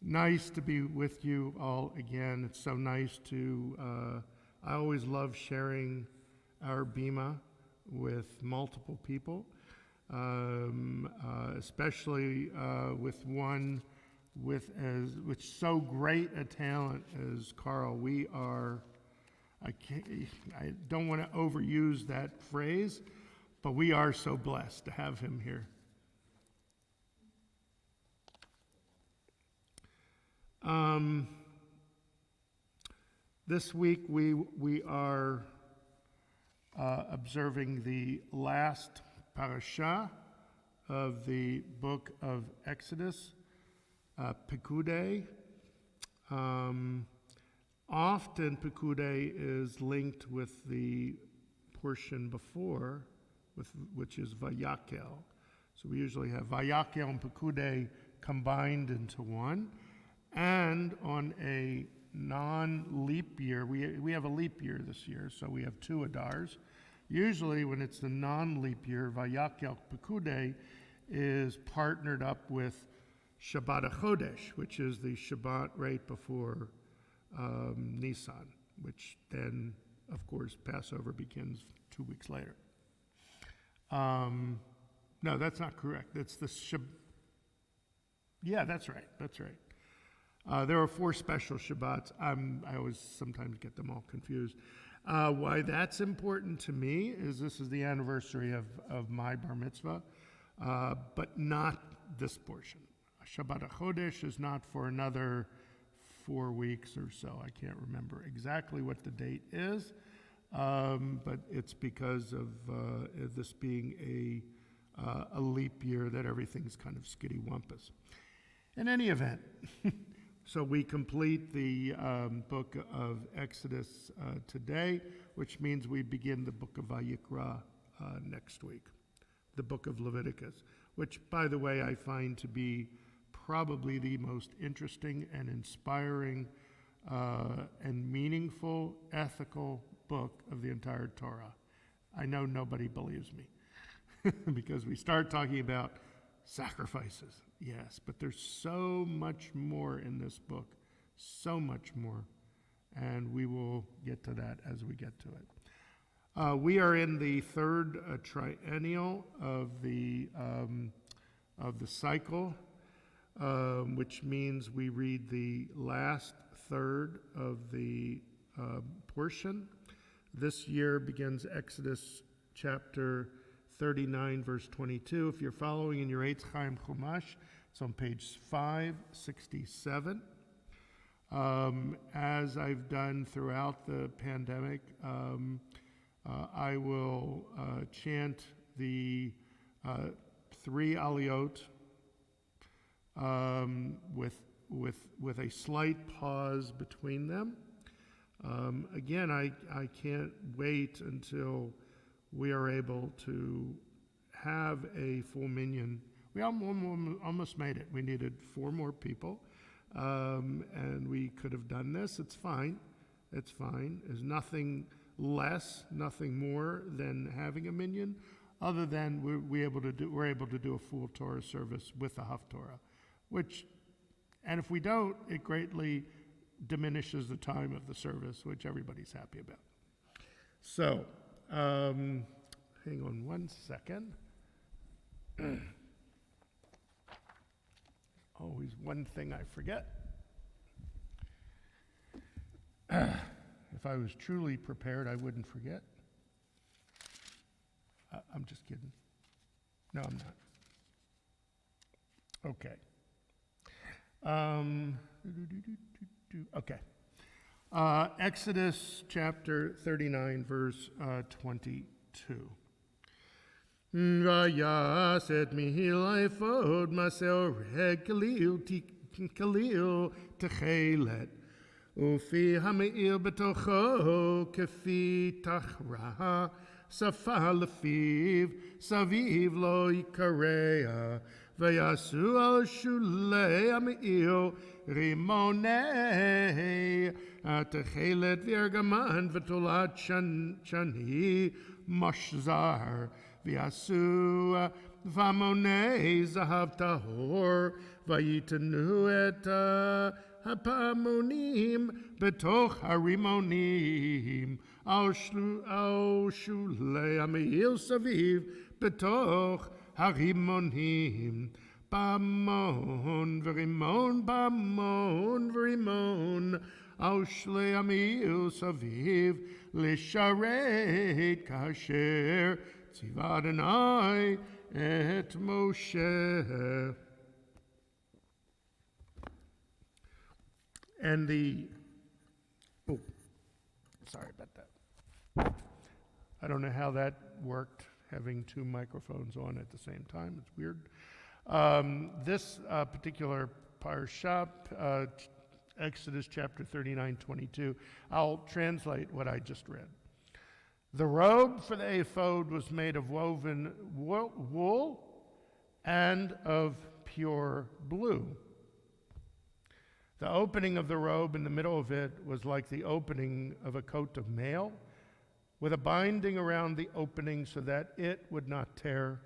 Nice to be with you all again. It's so nice to, I always love sharing our Bima with multiple people, especially with one with so great a talent as Carl. We are, I don't want to overuse that phrase, but we are so blessed to have him here. This week we are observing the last Parasha of the book of Exodus, Pekudei. Often Pekudei is linked with the portion before, which is Vayakel. So we usually have Vayakel and Pekudei combined into one. And on a non-leap year, we have a leap year this year, so we have 2 Adars. Usually when it's the non-leap year, Vayakel Pekudei is partnered up with Shabbat Chodesh, which is the Shabbat right before Nisan, which then, of course, Passover begins 2 weeks later. No, that's not correct. It's the Yeah, that's right. That's right. There are 4 special Shabbats. I always sometimes get them all confused. Why that's important to me is this is the anniversary of my bar mitzvah, but not this portion. Shabbat Chodesh is not for another 4 weeks or so. I can't remember exactly what the date is, but it's because of this being a leap year that everything's kind of skitty-wampus. In any event, so we complete the book of Exodus today, which means we begin the book of Vayikra next week, the book of Leviticus, which, by the way, I find to be probably the most interesting and inspiring and meaningful, ethical book of the entire Torah. I know nobody believes me because we start talking about sacrifices. Yes, but there's so much more in this book, so much more, and we will get to that as we get to it. We are in the 3rd triennial of the cycle, which means we read the last third of the portion. This year begins Exodus chapter 39, verse 22. If you're following in your Etz Ahayem Chumash, it's on page 567. As I've done throughout the pandemic, I will chant the 3 aliyot with a slight pause between them. Again, I can't wait until we are able to have a full minyan. We almost made it. We needed 4 more people, and we could have done this. It's fine. It's fine. There's nothing less, nothing more than having a minyan, other than we're able to do a full Torah service with a Haftorah, and if we don't, it greatly diminishes the time of the service, which everybody's happy about. So, hang on one second. Always one thing I forget. If I was truly prepared, I wouldn't forget. I'm just kidding. No, I'm not. Okay. Okay. Exodus chapter 39, verse 22. Vayaset mihil ephod masel reg kalil techelet ufi hameir betocho kefi tachra safa lefiv saviv lo yikareya vayasu al shulei hameir rimonei techelet virgaman v'tolat shani moshzar V'yasu v'amonei zahav tahor v'yitenu et hapamonim betoch harimonim al shulei ha'meil saviv betoch harimonim bamon v'rimon al shulei ha'meil saviv l'sharet kasher Tziva Adonai et Moshe. And sorry about that. I don't know how that worked, having two microphones on at the same time. It's weird. This particular Parasha, Exodus chapter 39:22, I'll translate what I just read. The robe for the ephod was made of woven wool and of pure blue. The opening of the robe in the middle of it was like the opening of a coat of mail, with a binding around the opening so that it would not tear.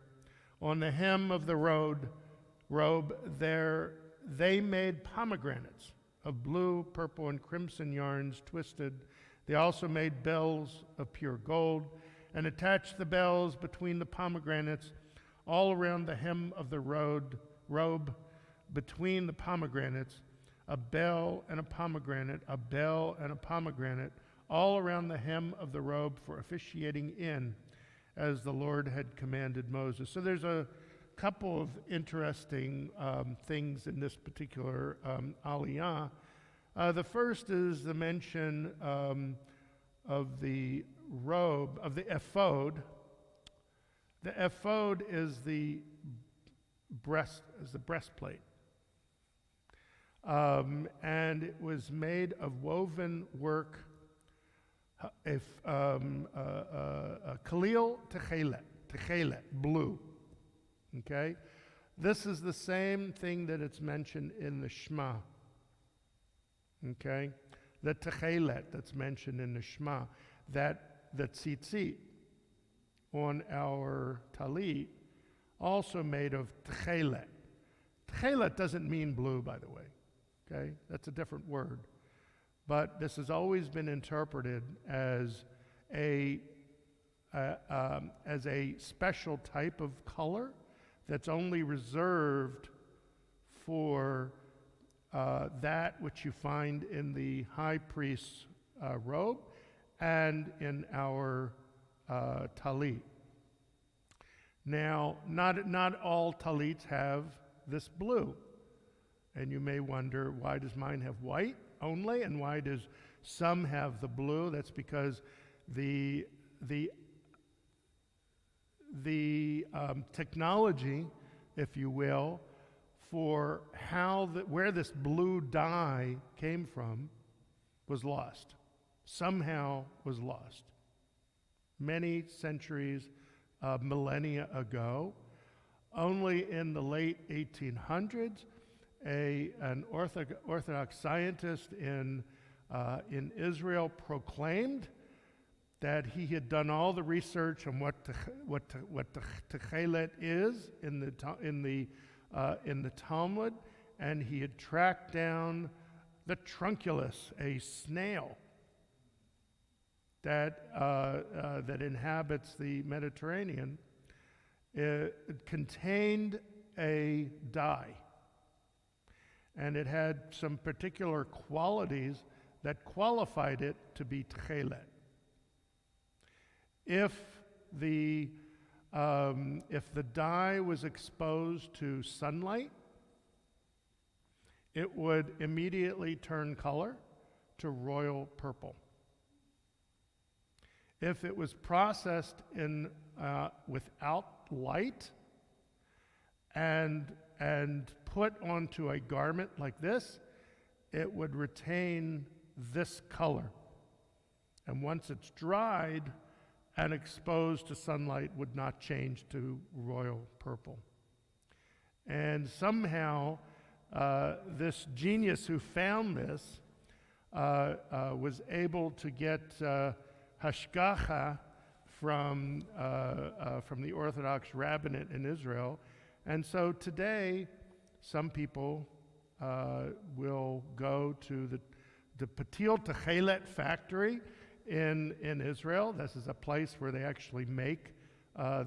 On the hem of the robe there they made pomegranates of blue, purple, and crimson yarns twisted. They also made bells of pure gold and attached the bells between the pomegranates all around the hem of the robe between the pomegranates, a bell and a pomegranate, a bell and a pomegranate, all around the hem of the robe for officiating in, as the Lord had commanded Moses. So there's a couple of interesting things in this particular aliyah. The first is the mention of the robe, of the ephod. The ephod is the breastplate. And it was made of woven work, kalil techelet, blue. Okay? This is the same thing that it's mentioned in the Shema. Okay? The techelet that's mentioned in the Shema, that the tzitzit on our talit, also made of techelet. Techelet doesn't mean blue, by the way. Okay? That's a different word. But this has always been interpreted as a special type of color that's only reserved for that which you find in the high priest's robe and in our talit. Now, not all talits have this blue. And you may wonder, why does mine have white only, and why does some have the blue? That's because the technology, if you will, for where this blue dye came from was lost. Somehow was lost. Many centuries, millennia ago, only in the late 1800s, an Orthodox scientist in Israel proclaimed that he had done all the research on what techelet is in the Talmud, and he had tracked down the trunculus, a snail that inhabits the Mediterranean. It contained a dye, and it had some particular qualities that qualified it to be techelet. If the dye was exposed to sunlight it would immediately turn color to royal purple. If it was processed without light and put onto a garment like this, it would retain this color. And once it's dried and exposed to sunlight, would not change to royal purple. And somehow, this genius who found this was able to get hashgacha from the Orthodox rabbinate in Israel. And so today, some people will go to the Patil Techelet factory in Israel. This is a place where they actually make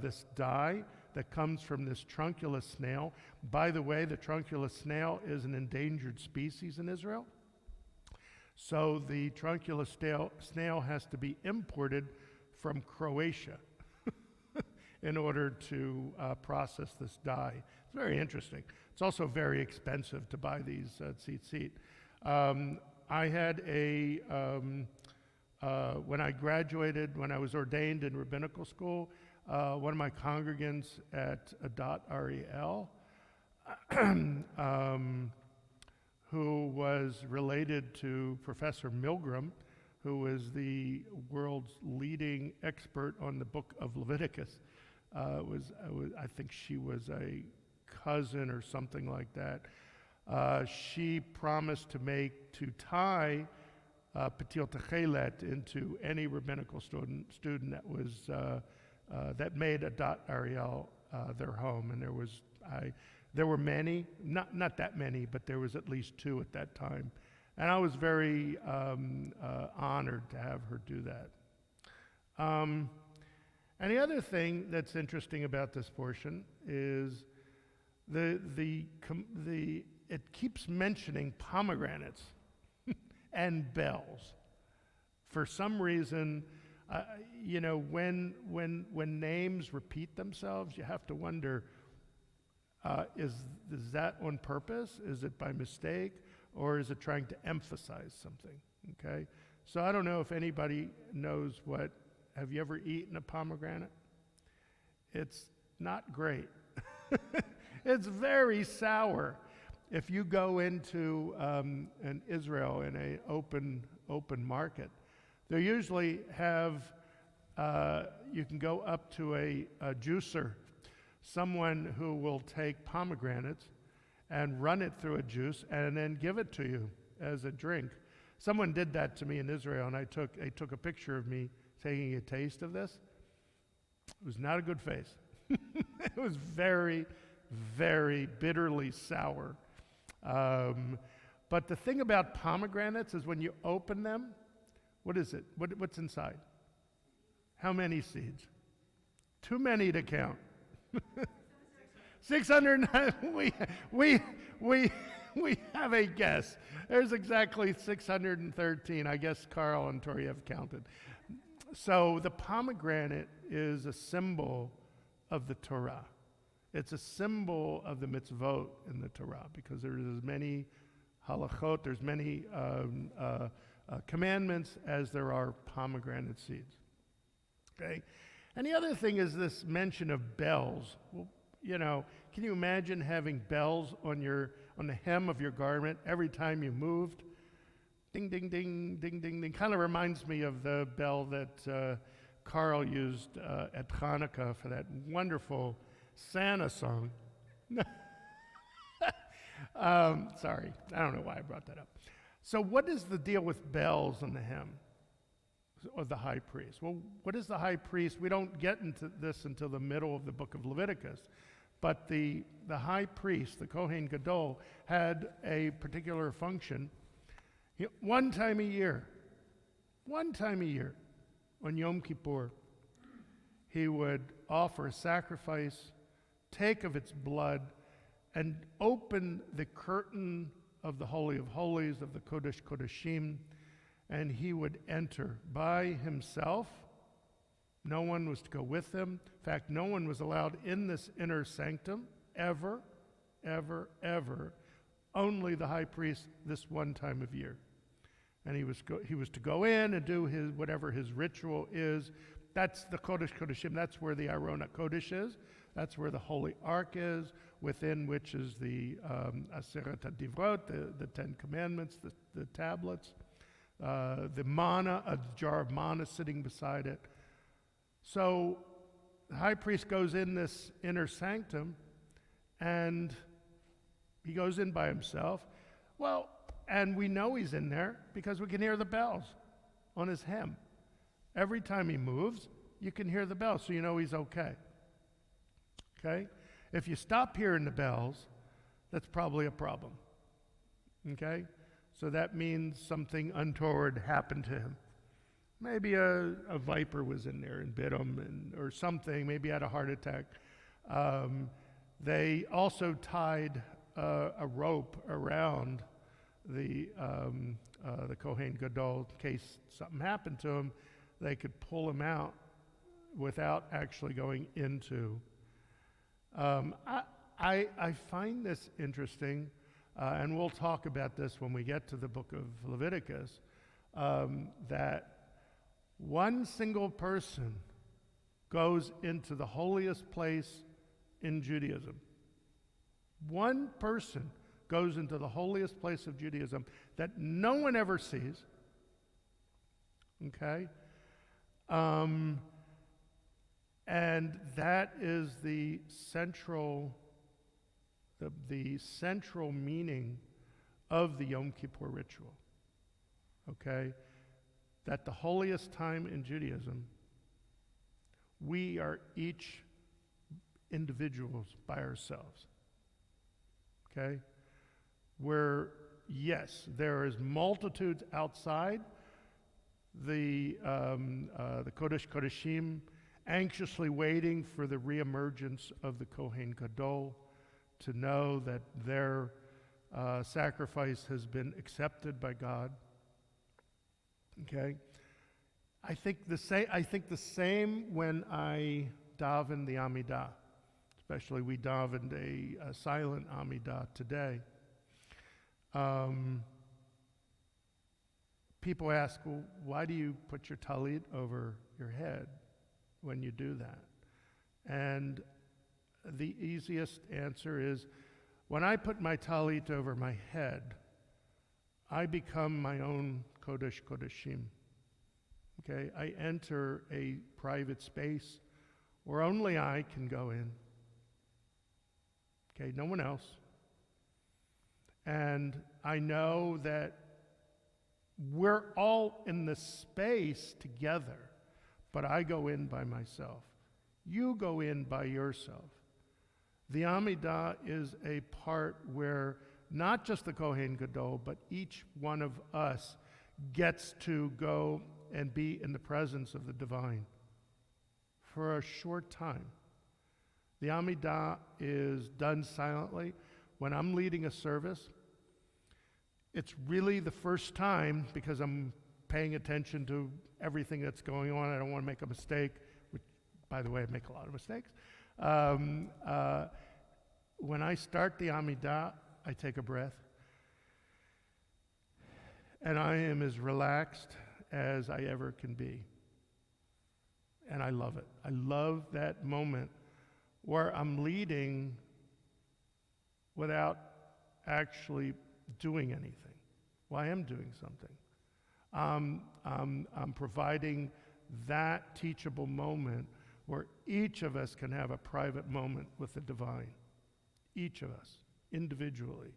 this dye that comes from this trunculus snail. By the way, the trunculus snail is an endangered species in Israel. So the trunculus snail has to be imported from Croatia in order to process this dye. It's very interesting. It's also very expensive to buy these tzitzit. I had when I graduated, when I was ordained in rabbinical school, one of my congregants at Agudath Ariel, who was related to Professor Milgram, who was the world's leading expert on the book of Leviticus. I think she was a cousin or something like that. She promised to tie Patil Techelet into any rabbinical student that was that made Agudath Ariel their home, and there were many, not that many, but there was at least 2 at that time, and I was very honored to have her do that. And the other thing that's interesting about this portion is it keeps mentioning pomegranates and bells. For some reason, when names repeat themselves, you have to wonder, is that on purpose? Is it by mistake? Or is it trying to emphasize something? Okay? So I don't know if anybody knows have you ever eaten a pomegranate? It's not great. It's very sour. If you go into in Israel in an open market, they usually have, you can go up to a juicer, someone who will take pomegranates and run it through a juice and then give it to you as a drink. Someone did that to me in Israel, and I took a picture of me taking a taste of this. It was not a good face. It was very, very bitterly sour. But the thing about pomegranates is when you open them, what is it? What's inside? How many seeds? Too many to count. 600. We have a guess. There's exactly 613. I guess Carl and Tori have counted. So the pomegranate is a symbol of the Torah. It's a symbol of the mitzvot in the Torah because there's as many halachot, there's many commandments as there are pomegranate seeds. Okay? And the other thing is this mention of bells. Well, can you imagine having bells on the hem of your garment every time you moved? Ding, ding, ding, ding, ding, ding. Kind of reminds me of the bell that Carl used at Hanukkah for that wonderful Santa song. Sorry, I don't know why I brought that up. So what is the deal with bells on the hem of the high priest? Well, what is the high priest? We don't get into this until the middle of the book of Leviticus. But the high priest, the Kohen Gadol, had a particular function. One time a year, on Yom Kippur, he would offer a sacrifice, take of its blood, and open the curtain of the Holy of Holies, of the Kodesh Kodeshim, and he would enter by himself. No one was to go with him. In fact, no one was allowed in this inner sanctum ever, ever, ever, only the high priest this one time of year. And he was to go in and do whatever his ritual is. That's the Kodesh Kodeshim. That's where the Aron HaKodesh is. That's where the Holy Ark is, within which is the Aseret HaDivrot, the Ten Commandments, the tablets, the manna, a jar of manna sitting beside it. So the high priest goes in this inner sanctum, and he goes in by himself. Well, and we know he's in there because we can hear the bells on his hem. Every time he moves, you can hear the bells, so you know he's okay. Okay? If you stop hearing the bells, that's probably a problem. Okay? So that means something untoward happened to him. Maybe a viper was in there and bit him, or something. Maybe he had a heart attack. They also tied a rope around the Kohen Gadol in case something happened to him. They could pull him out without actually going into. I find this interesting, and we'll talk about this when we get to the book of Leviticus, that one single person goes into the holiest place in Judaism. One person goes into the holiest place of Judaism that no one ever sees. Okay? And that is the central meaning of the Yom Kippur ritual. Okay? That the holiest time in Judaism, we are each individuals by ourselves. Okay? Where, yes, there is multitudes outside the Kodesh Kodeshim, anxiously waiting for the reemergence of the Kohen Gadol, to know that their sacrifice has been accepted by God. Okay, I think the same when I daven the Amidah. Especially, we davened a silent Amidah today. People ask, well, why do you put your talit over your head when you do that? And the easiest answer is, when I put my talit over my head, I become my own Kodesh Kodeshim. Okay, I enter a private space where only I can go in. Okay, no one else. And I know that we're all in the space together, but I go in by myself. You go in by yourself. The Amidah is a part where not just the Kohen Gadol, but each one of us gets to go and be in the presence of the divine for a short time. The Amidah is done silently. When I'm leading a service, it's really the first time, because I'm paying attention to everything that's going on. I don't want to make a mistake, which, by the way, I make a lot of mistakes. When I start the Amidah, I take a breath. And I am as relaxed as I ever can be. And I love it. I love that moment where I'm leading without actually doing anything. Well, I am doing something. I'm providing that teachable moment where each of us can have a private moment with the divine. Each of us, individually.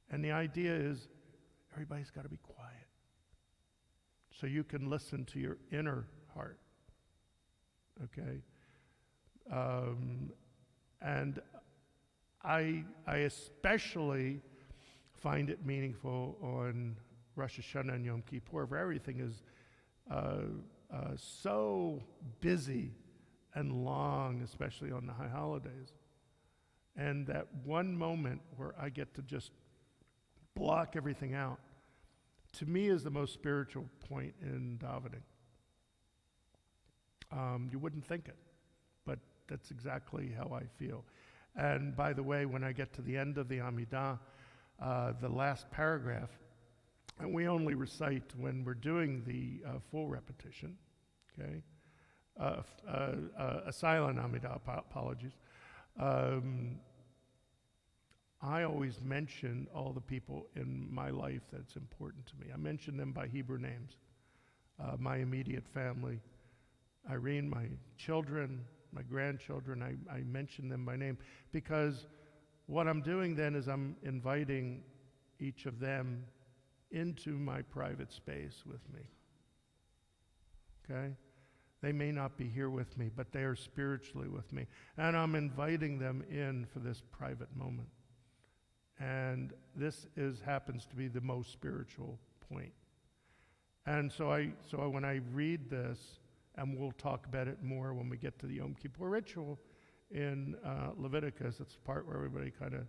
And the idea is, everybody's got to be quiet so you can listen to your inner heart. Okay? And I especially find it meaningful on Rosh Hashanah and Yom Kippur, where everything is so busy and long, especially on the high holidays. And that one moment where I get to just block everything out, to me, is the most spiritual point in davening. You wouldn't think it, but that's exactly how I feel. And by the way, when I get to the end of the Amidah, the last paragraph, and we only recite when we're doing the full repetition, okay? A silent Amidah, apologies. I always mention all the people in my life that's important to me. I mention them by Hebrew names. My immediate family, Irene, my children, my grandchildren, I mention them by name because what I'm doing then is I'm inviting each of them into my private space with me. Okay? They may not be here with me, but they are spiritually with me. And I'm inviting them in for this private moment. And this happens to be the most spiritual point. And so when I read this, and we'll talk about it more when we get to the Yom Kippur ritual in Leviticus, it's the part where everybody kind of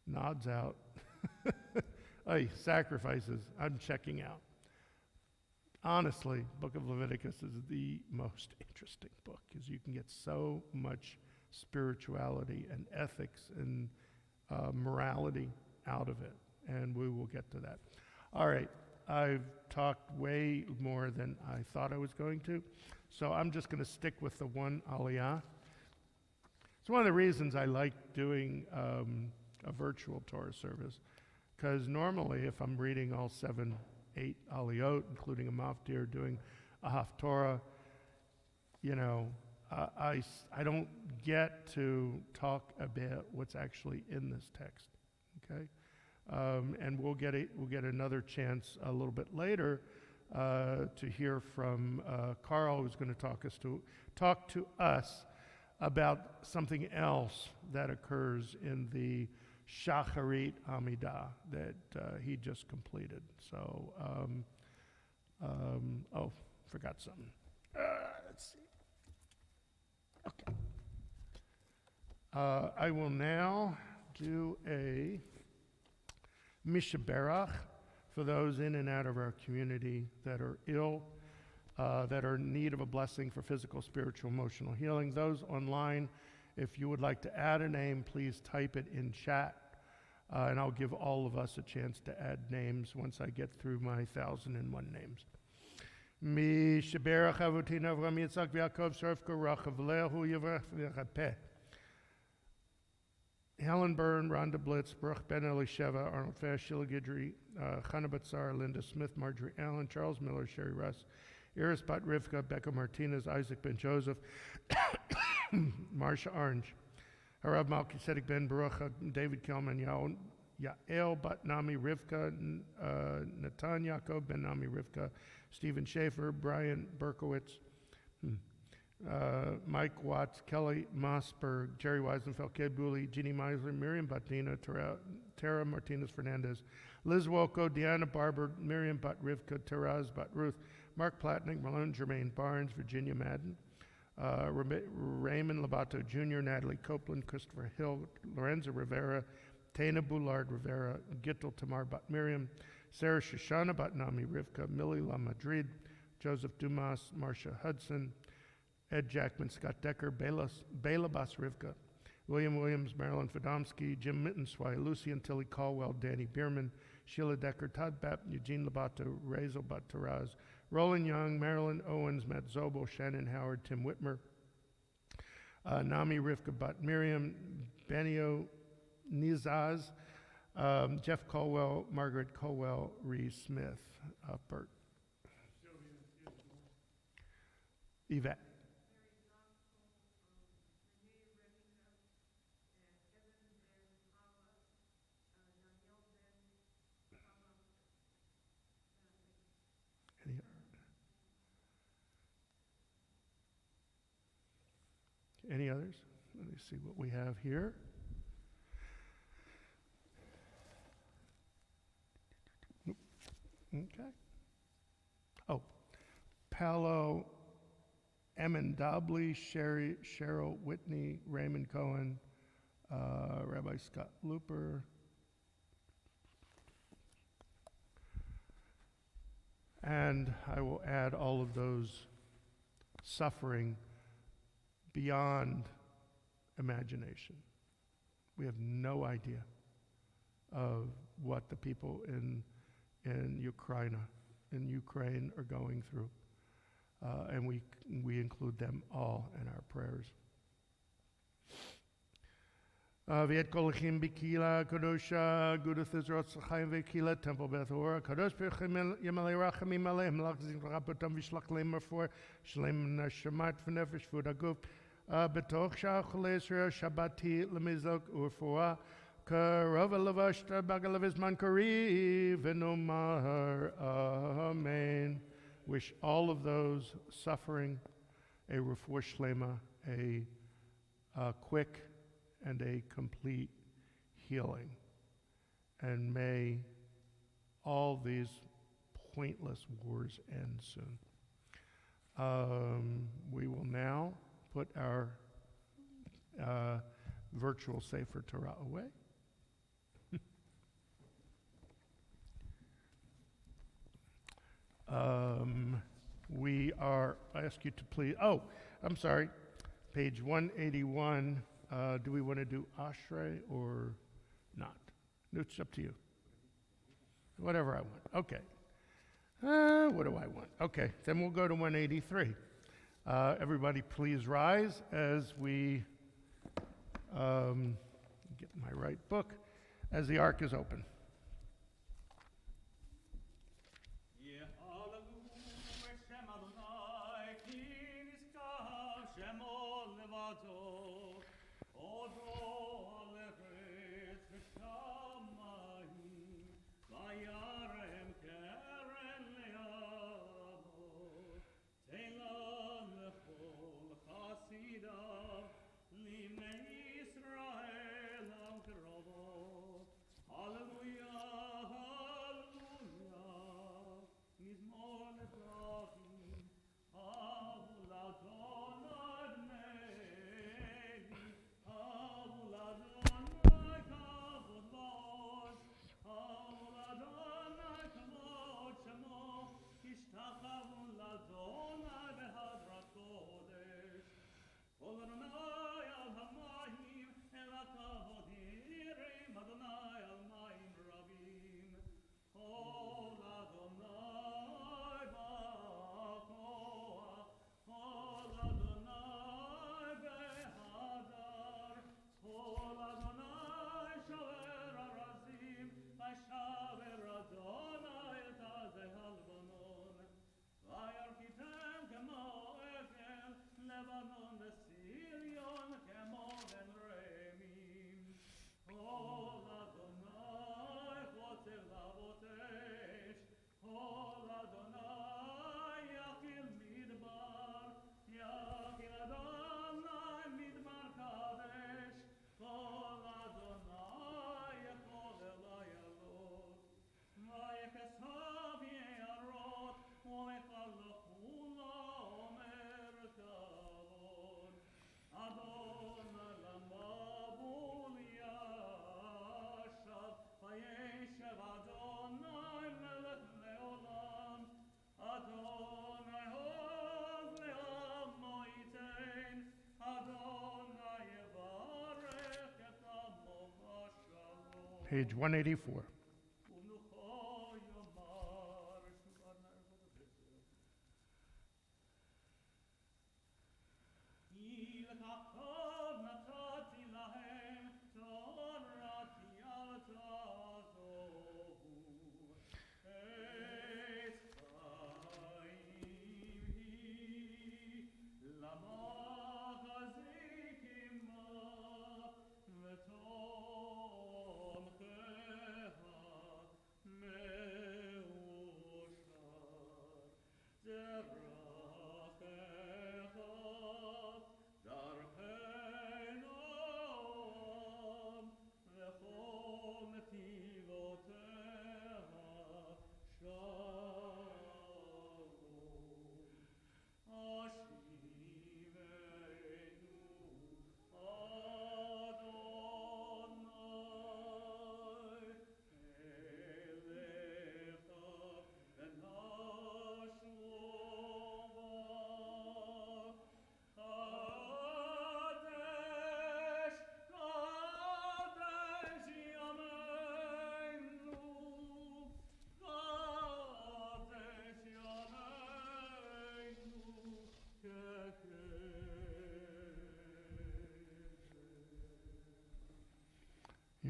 nods out. Hey, sacrifices, I'm checking out. Honestly, Book of Leviticus is the most interesting book because you can get so much spirituality and ethics and morality out of it, and we will get to that. All right, I've talked way more than I thought I was going to, so I'm just going to stick with the one aliyah. It's one of the reasons I like doing a virtual Torah service, because normally if I'm reading all 8 aliyot, including a maftir, doing a haftorah, I don't get to talk about what's actually in this text, okay? And we'll get another chance a little bit later to hear from Carl, who's going to talk to us about something else that occurs in the Shacharit Amidah that he just completed. So, forgot something. Let's see. Okay. I will now do a Mishaberach for those in and out of our community that are ill, that are in need of a blessing for physical, spiritual, emotional healing. Those online, if you would like to add a name, please type it in chat, and I'll give all of us a chance to add names once I get through my 1,001 names. Mishaberach Avutina Avram Yitzchak Yaakov Sarfka Rachav Lehu Yavrach V'Chapeh. Helen Byrne, Rhonda Blitz, Baruch Ben Elisheva, Arnold Fash, Sheila Guidry, Chana Batzar, Linda Smith, Marjorie Allen, Charles Miller, Sherry Russ, Iris Bat Rivka, Becca Martinez, Isaac Ben Joseph, Marsha Orange, Harav Malkisedek Ben Baruch, David Kelman, Yael Bat Nami Rivka, Natan Yaakov Ben Nami Rivka, Stephen Schaefer, Brian Berkowitz, Mike Watts, Kelly Mossberg, Jerry Weisenfeld, Kay Booley, Jeannie Meisler, Miriam Batdina, Tara Martinez Fernandez, Liz Wolko, Deanna Barber, Miriam Bat Rivka, Taraz Bat Ruth, Mark Platnick, Malone Jermaine Barnes, Virginia Madden, Raymond Labato Jr., Natalie Copeland, Christopher Hill, Lorenzo Rivera, Tana Boulard Rivera, Gittel Tamar Bat Miriam, Sarah Shoshana Bat Nami Rivka, Millie La Madrid, Joseph Dumas, Marcia Hudson, Ed Jackman, Scott Decker, Bela Bas Rivka, William Williams, Marilyn Fedomsky, Jim Mittenswy, Lucy and Tilly Caldwell, Danny Bierman, Sheila Decker, Todd Bapp, Eugene Labato, Razel Bat-Taraz, Roland Young, Marilyn Owens, Matt Zobel, Shannon Howard, Tim Whitmer, Nami Rivka Bat Miriam, Benio Nizaz, Jeff Colwell, Margaret Colwell, Reese Smith, Bert. Yvette. Any others? Let me see what we have here. Nope. Okay. Oh, Paolo Amendably, Cheryl Whitney, Raymond Cohen, Rabbi Scott Looper, and I will add all of those suffering beyond imagination. We have no idea of what the people in Ukraine are going through. And we include them all in our prayers. V'et kol achim b'kila kadosha Agudath Israel Etz Ahayem v'kila Temple Beth Ora Kadosh b'chim yamalei rachamim aleim lachzim rapotam v'shlach leim refor shlem nashamat v'nefesh v'udaguf b'toch sha'achol Yisrael shabbati lemizok u'refuah karov elavashta bagalav izman kariv v'nomar amen. Wish all of those suffering a refuah shlema, a quick and a complete healing. And may all these pointless wars end soon. We will now put our virtual Sefer Torah away. I ask you to please, I'm sorry, page 181. Do we want to do Ashrei or not? It's up to you. Whatever I want. Okay. What do I want? Okay, then we'll go to 183. Everybody please rise as we get my right book, as the ark is open. Page 184.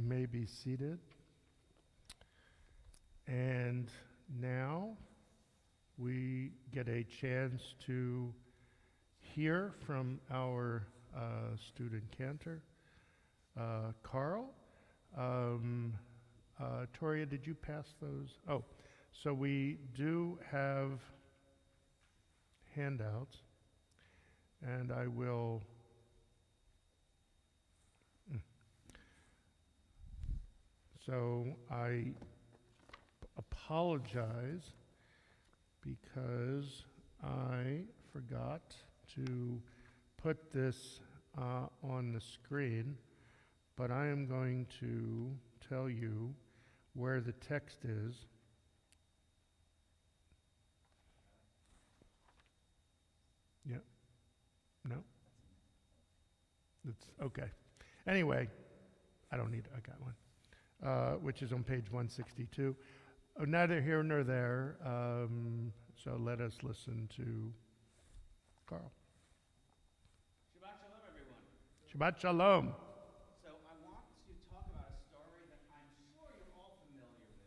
may be seated. And now we get a chance to hear from our student cantor, Carl. Toria, did you pass those? Oh, so we do have handouts, and I will. So I apologize because I forgot to put this on the screen, but I am going to tell you where the text is. Yeah. No? It's okay. Anyway, I don't need it. I got one. Which is on page 162. Neither here nor there. So let us listen to Carl. Shabbat Shalom, everyone. Shabbat Shalom. So I want to talk about a story that I'm sure you're all familiar with.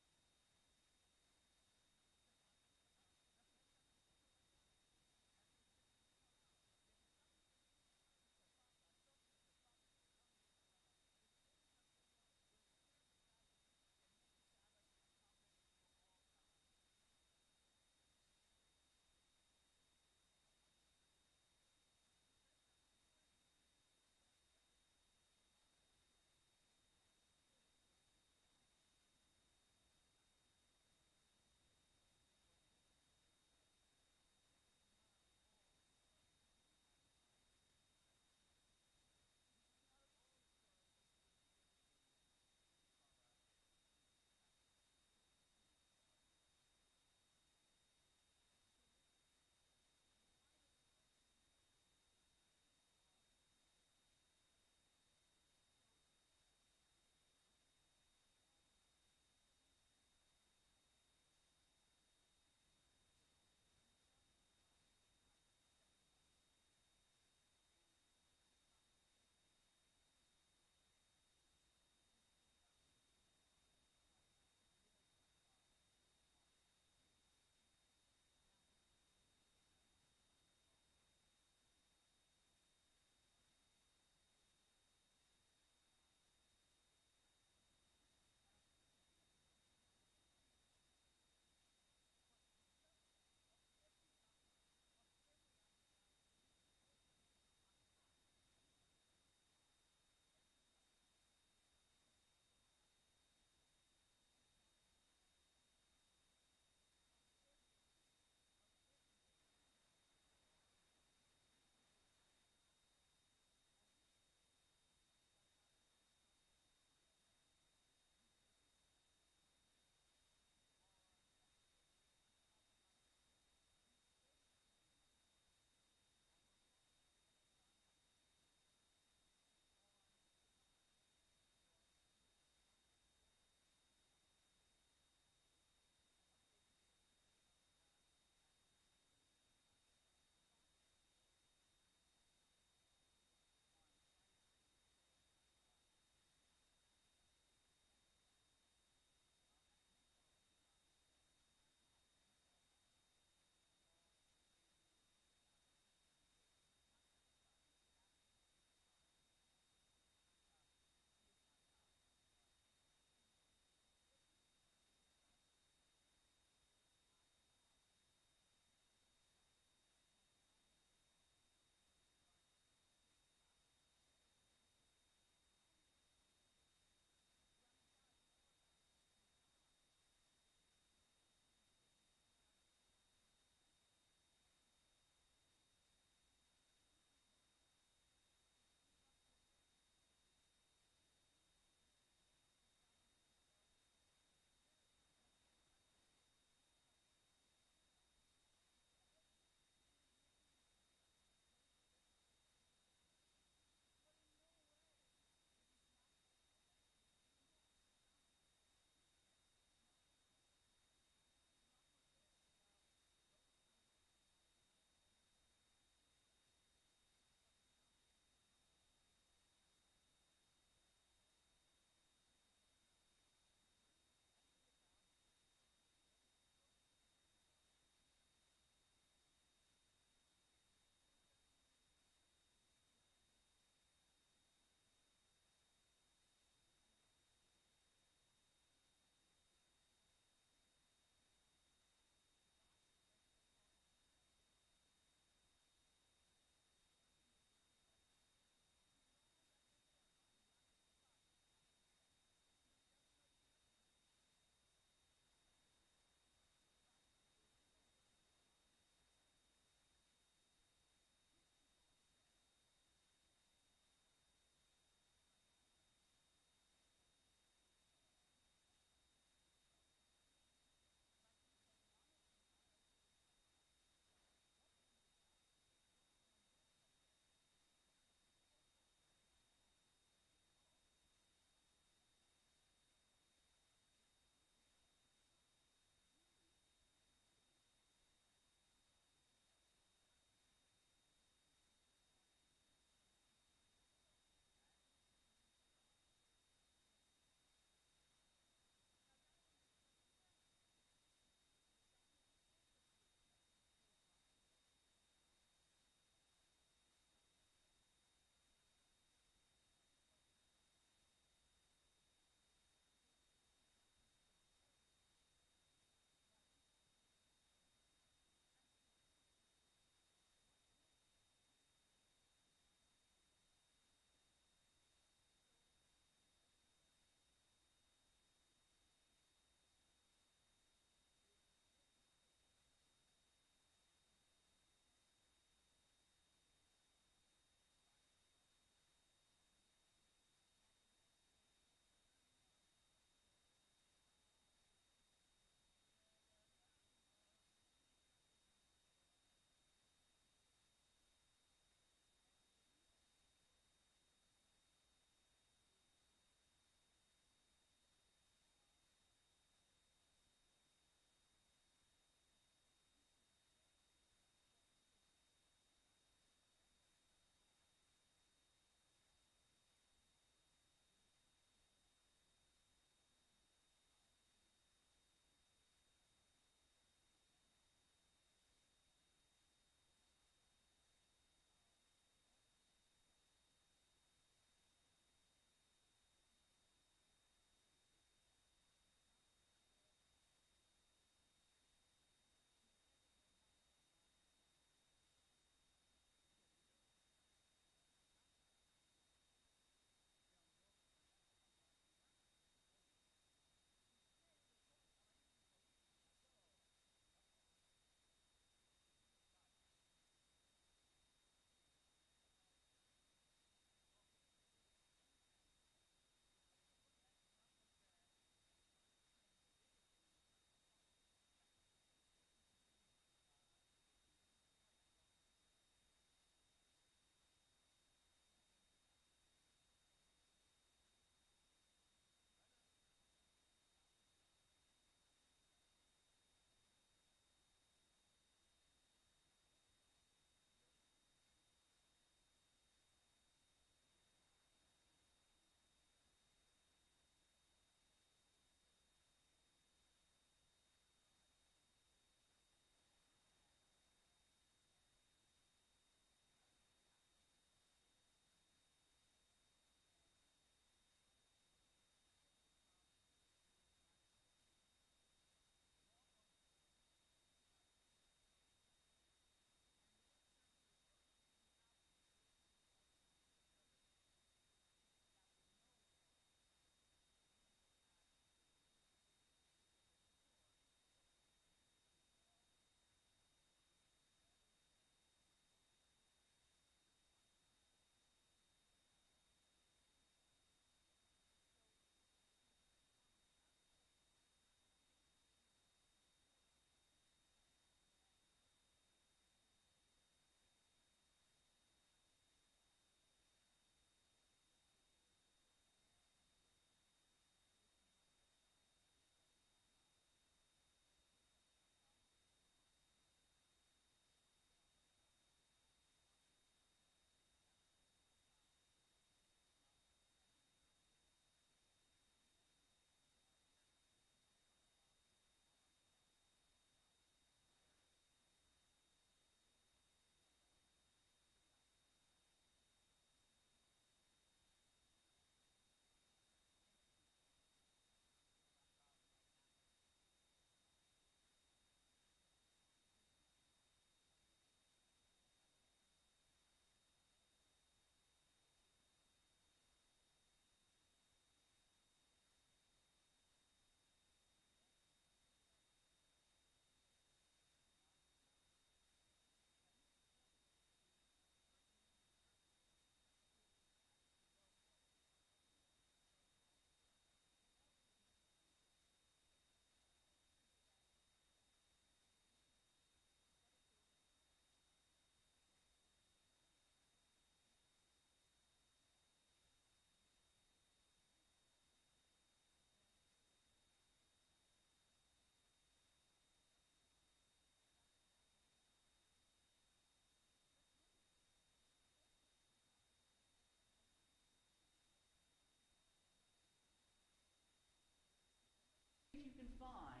if you can find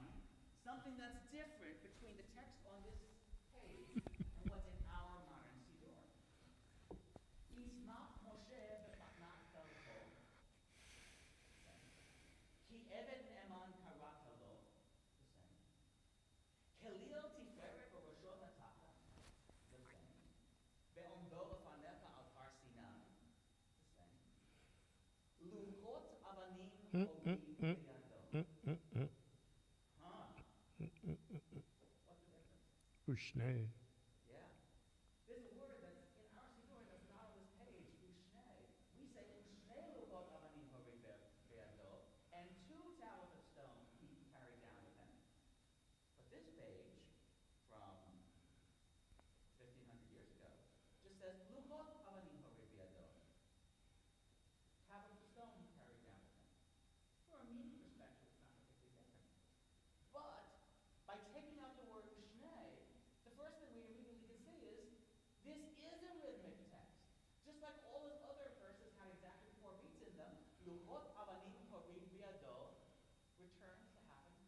something that's different between the text on this page and what's in our modern Siddur. Yismach Moshe b'matnat chelko, ki eved ne'eman karata lo, the same. Kelil tiferet b'rosho natata, the same. Ve'omdo lefanecha al har Sinai, the same. Luchot avanim hogim b'yado. What's the difference? Ushne. Yeah. There's a word that's in our Siddur that's not on this page, ushne. We say ushne luchot avanim hogim b'yado, and 2 tablets of stone he carried down with him. But this page, from 1,500 years ago, just says luchot avanim hogim b'yado. Tablets of stone he carried down with him. For a meaning perspective, it's not particularly different. But by taking out the word ushne, the first thing we immediately can see is this is a rhythmic text. Just like all those other verses had exactly 4 beats in them, luchot avanim horim biado returns to having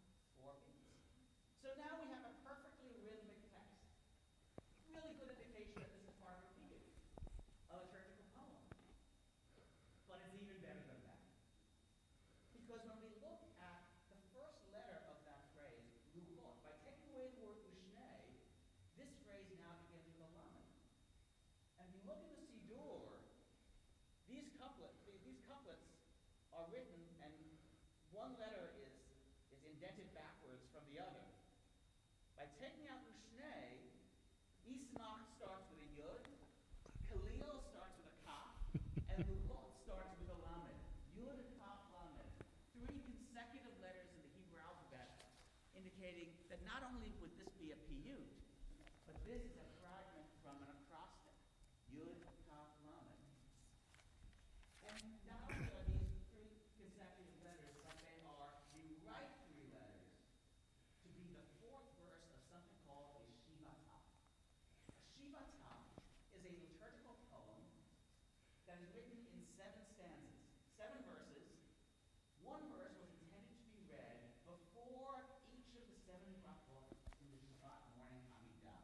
4 beats. So now we have a perfectly rhythmic text. Really good indication that this is part of a piyut, a liturgical poem. But it's even better than that. Because when we look at the first letter of that phrase, luchot, by taking away the word ushne, this phrase now begins with a lamed. And if you look in the Siddur, these couplets are written, and one letter is indented backwards from the other. By taking out ushne, Ismach starts with a yud, Khalil starts with a kaf, and luchot starts with a lamed. Yud, kaf, lamed. 3 consecutive letters in the Hebrew alphabet, indicating that not only would this be a piyut, but this is a fragment from an acrostic. Yud, kaf, lamed. And not only are these 3 consecutive letters, but they are the right 3 letters to be the 4th verse of something called a Shivatah. A Shivatah is a liturgical poem that is written in 7 stanzas, 7 verses. 1 verse was intended to be read before each of the 7 brachot in the Shabbat morning Amidah.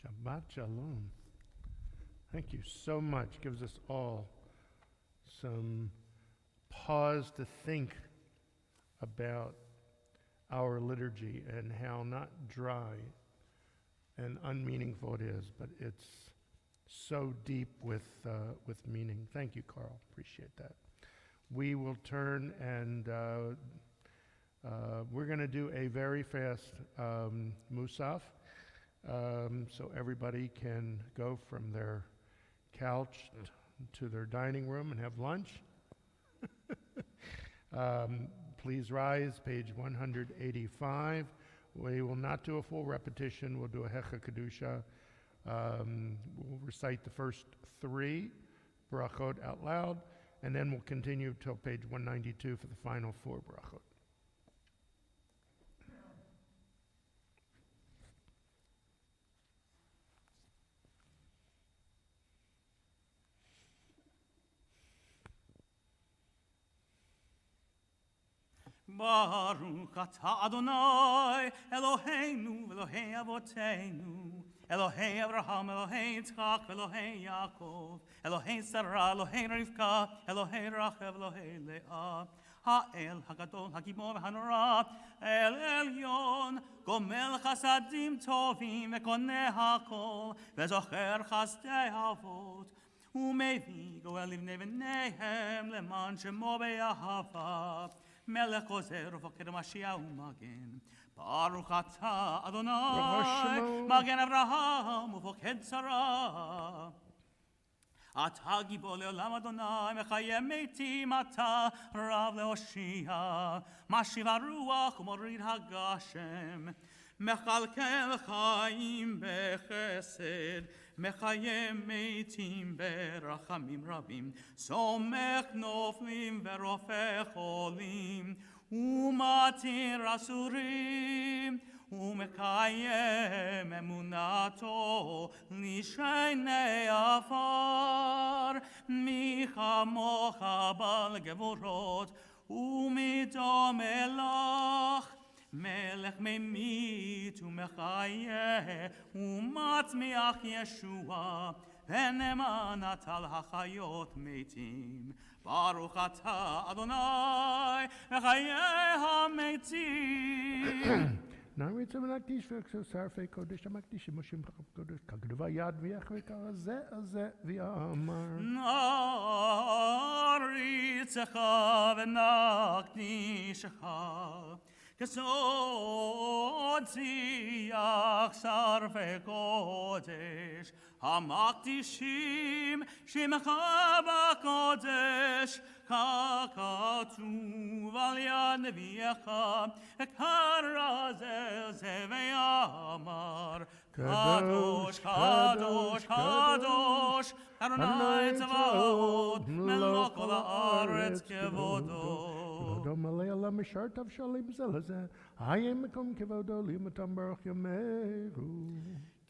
Shabbat Shalom. Thank you so much. Gives us all some pause to think about our liturgy and how not dry and unmeaningful it is, but it's so deep with meaning. Thank you, Carl. Appreciate that. We will turn and we're going to do a very fast Musaf, so everybody can go from their couch to their dining room and have lunch. Please rise, page 185. We will not do a full repetition. We'll do a Hecha Kedusha. We'll recite the first 3 brachot out loud, and then we'll continue till page 192 for the final 4 brachot. Baruch atah Adonai, Eloheinu, Elohei Avoteinu, Elohei Abraham, Elohei Yitzchak, Elohei Yaakov, Elohei Sarah, Elohei Rivka, Elohei Rachel, Elohei Leah, Ha'el, Hagadol, Hagimor, Hanora, El Elyon, Gomel Chasadim Tovim, Vekoneh HaKol, Vezocher Chasdei Avot, Umevii Goel Livnei V'neihem, Leman Shemo Be'ahava, Melech Ozer Ufoker Mashiach Umagen. Baruch atah Adonai, Magen Avraham Ufoked Sarah. Atah Gibor Leolam Adonai, Mechayem Meitim Atah Rav Leoshia, Mashiv HaRuach Umorid HaGashem. Mechalkel Chaim Bechesed, Mechayem Meitim Berachamim Rabim, Somech Noflim Verofech Olim, Umatir Asurim, Umekayem Emunato, Lishenei Afar, Micha Mocha Bal Gevorot, Umidom Elach, Melech Memit Umechayeh, Umatzmiach Yeshua, Veneman Atal HaChayot Meitim. Baruch atah Adonai, Mechayeh HaMeitim. נעמיד צמנקדיש ושרפי קודש המקדיש מושים קודש כגדבה יד ויחבק הזה הזה ויאמר נעריצך ונקדישך כסוד שיח שרפי קודש המקדישים שמך בקודש ככתוב על יד נביאך קרא זה ויאמר קדוש קדוש קדוש אדוני צבאות מלוא כל הארץ כבודו כבודו מלא על המשרתיו שלים זה לזה הים מקום כבודו לימתם ברוך ימירו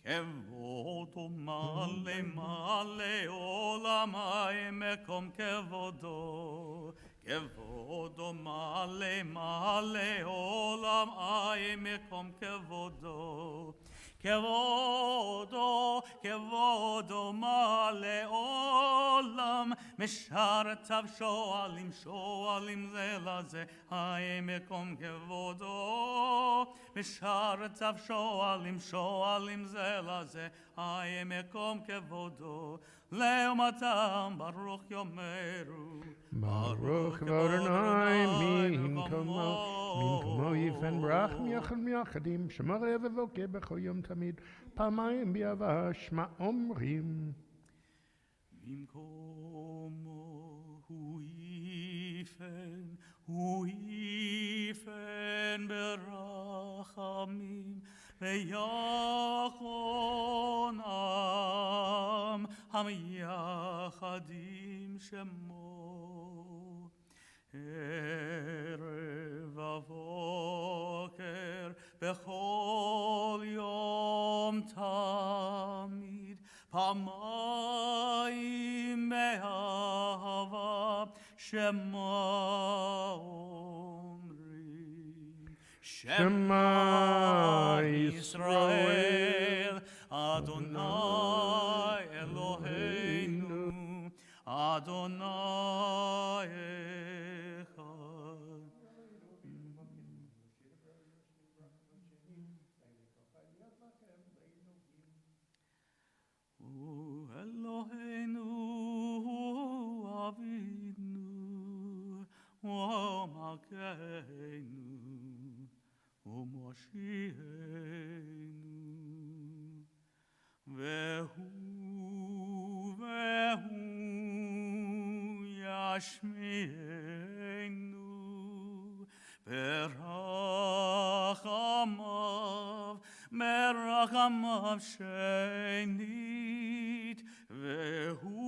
כבודו מלא מלא עולמי מקום כבודו כבודו מלא מלא עולמי מקום כבודו כבודו כבודו מלא עולם משרתיו שואלים שואלים זה לזה היי מקום כבודו משרתיו שואלים שואלים זה לזה היי מקום כבודו לעומתם ברוך יאמרו ברוך אדוני מן כמו יפן ברח מיוחד מיוחדים שמראה ובוקר בכל יום תמיד פעמיים ביבה שמע אומרים במקומו הוא יפן ברחמים ויחונם המייחדים שמו ערב ובוקר בכל יום תמיד פעמיים באהבה שמה אומרים שמע ישראל אדוני Adonai Eloheinu, Adonai Echad. Eloheinu Avinu, Malkeinu, Moshiachenu, Vehu Yashmienu, Berachamav Shenit, Vehu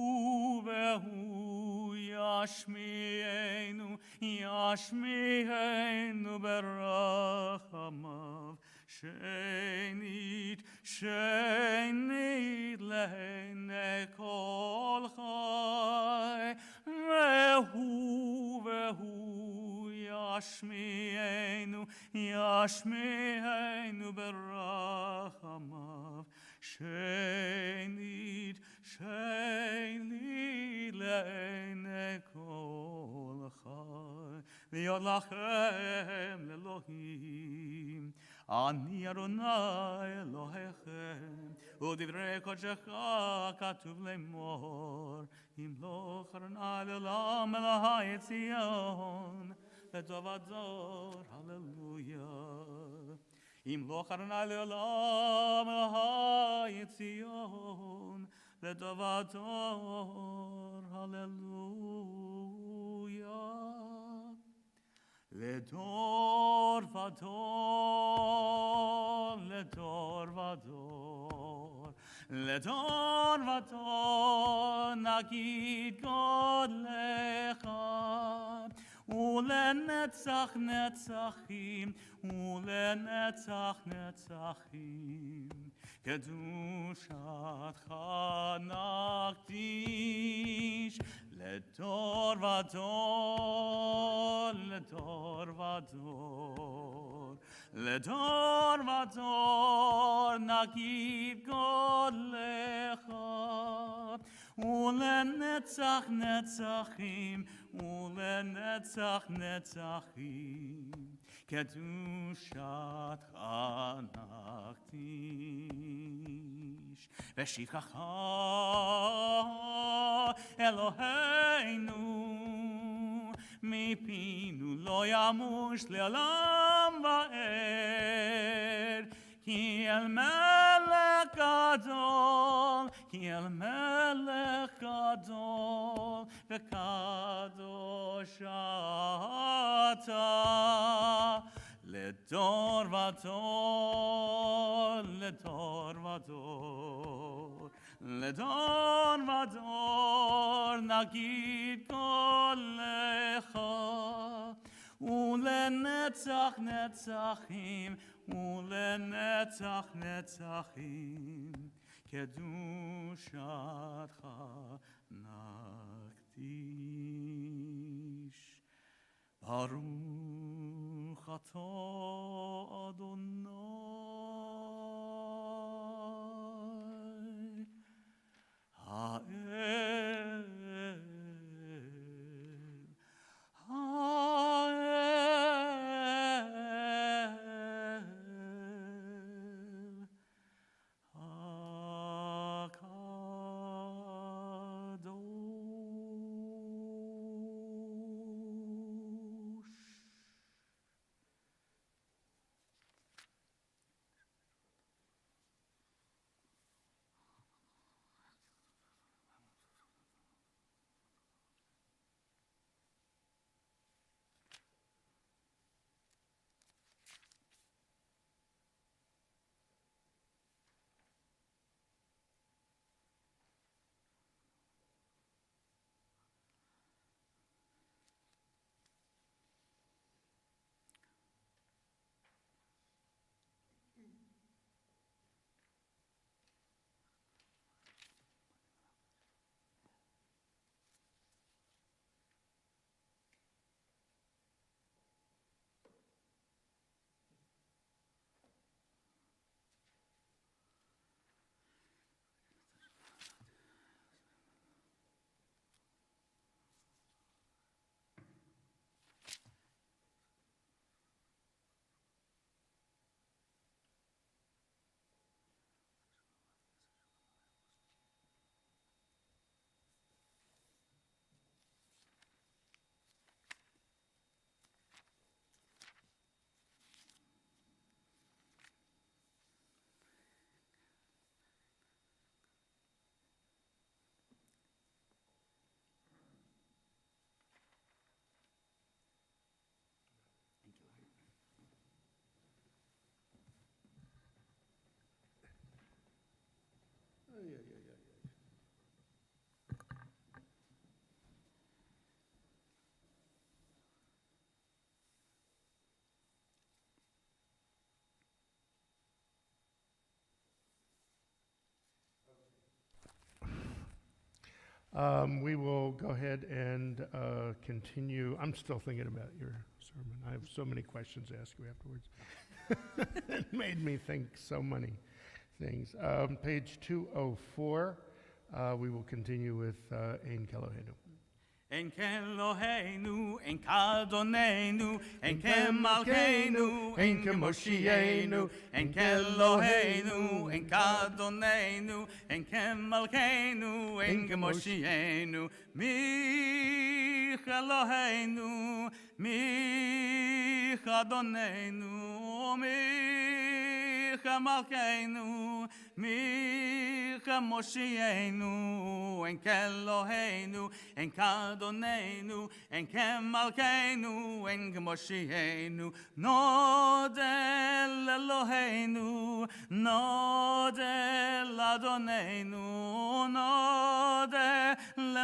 Yashmienu Berachamav Shenit Lehene Kol Chai, Vehu Yashmienu Berachamav Shenit Lehene Kol Chai, V'yod lachem lelohim, Ani Adonai Elohechem, U'divrei kodeshecha katuv lemor, Imloch Adonai le'olam Elohai Tzion, Ledovador, Hallelujah. Imloch Adonai le'olam Elohai Tzion, Ledovador, Hallelujah. Ledor vador, nagid God lecha, ulenetzach netzachim, kedushatcha nakdish, ledor vador, nagid God lecha, ulenetzach netzachim, kedushatcha nakdish. V'shivchacha Eloheinu, mipinu lo yamush le'olam va'ed, ki el melech gadol, v'kadosh ata, ledor vador, nagid kol lecha, ulenetzach netzachim, kedushatcha nakdish. Baruch atah Adonai Ha'el We will go ahead and continue. I'm still thinking about your sermon. I have so many questions to ask you afterwards. It made me think so many things. Page 204, we will continue with Ein Kelohenu. En Kelohenu, en Kadonenu, en Kemalkeinu, en Kemoshienu, en Kelohenu, en Kadonenu, en Kemalkeinu, en Kemoshienu, mi Kelohenu, mi Kadonenu, mi Kemalkeinu, mi Kemoshienu, en Kelohenu, en Kadonenu, en Kemalkeinu, en Kemoshienu, Nodel Eloheinu, Nodel Adonenu, Nodel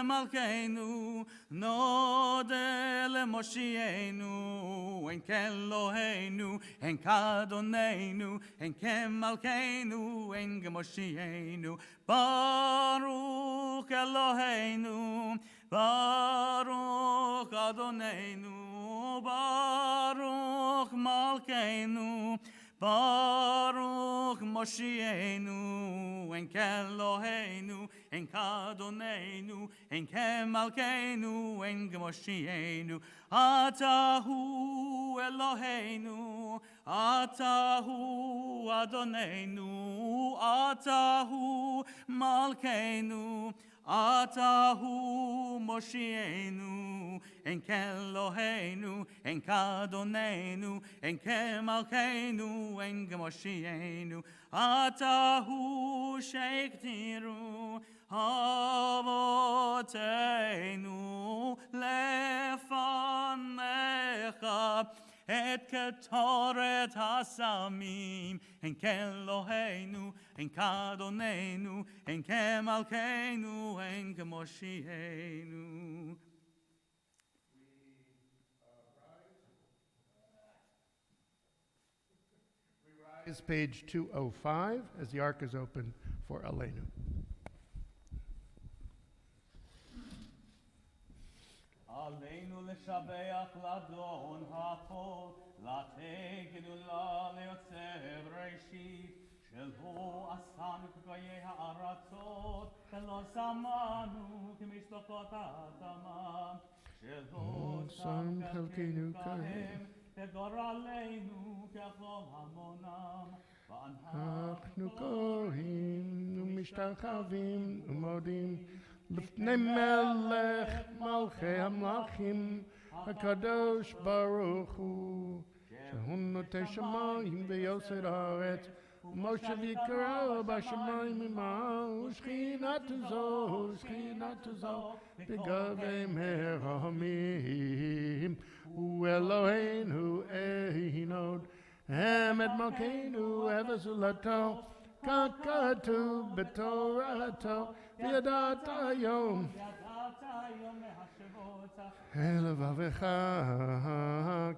Malkeinu, Nodel Moshienu, en Kelohenu, en Kadonenu, en Kemalkeinu, en Kemoshienu, Baruch Eloheinu, Baruch Adonenu, Baruch Malkeinu, Baruch Moshienu, en Kelohenu, en Kadonenu, en Kemalkeinu, en Kemoshienu, Atahu Eloheinu, Atahu Adonenu, Atahu Malkeinu, Atahu Moshienu, en Kelohenu, en Kadonenu, en Kemalkeinu, en Kemoshienu, Atahu Sheiktiru, Avotenu, Lefanecha, et ketoret hasamim, en Kelohenu, en Kadonenu, en Kemalkeinu, en Kemoshienu. Is page 205 as the ark is open for Aleinu. עלינו לשבח לדון הכל, לתת גדולה ליוצר ראשית, שלו עשנו כגויי הארצות, ולא שמענו כמשלחות האדמה, שלו שם חלקנו כהם, וגורלנו ככל המונם, אנחנו קוראים ומשתחווים ומודים לפני מלך מלכי המלכים הקדוש ברוך הוא שהוא נוטה שמיים ויוסד הארץ ומושב יקרא בשמיים ממעל ושכינתו זו בגבי מרמים הוא אלוהינו אין עוד אמת מלכנו וזולתו כך כתוב בתורתו וידעת היום אל לבבך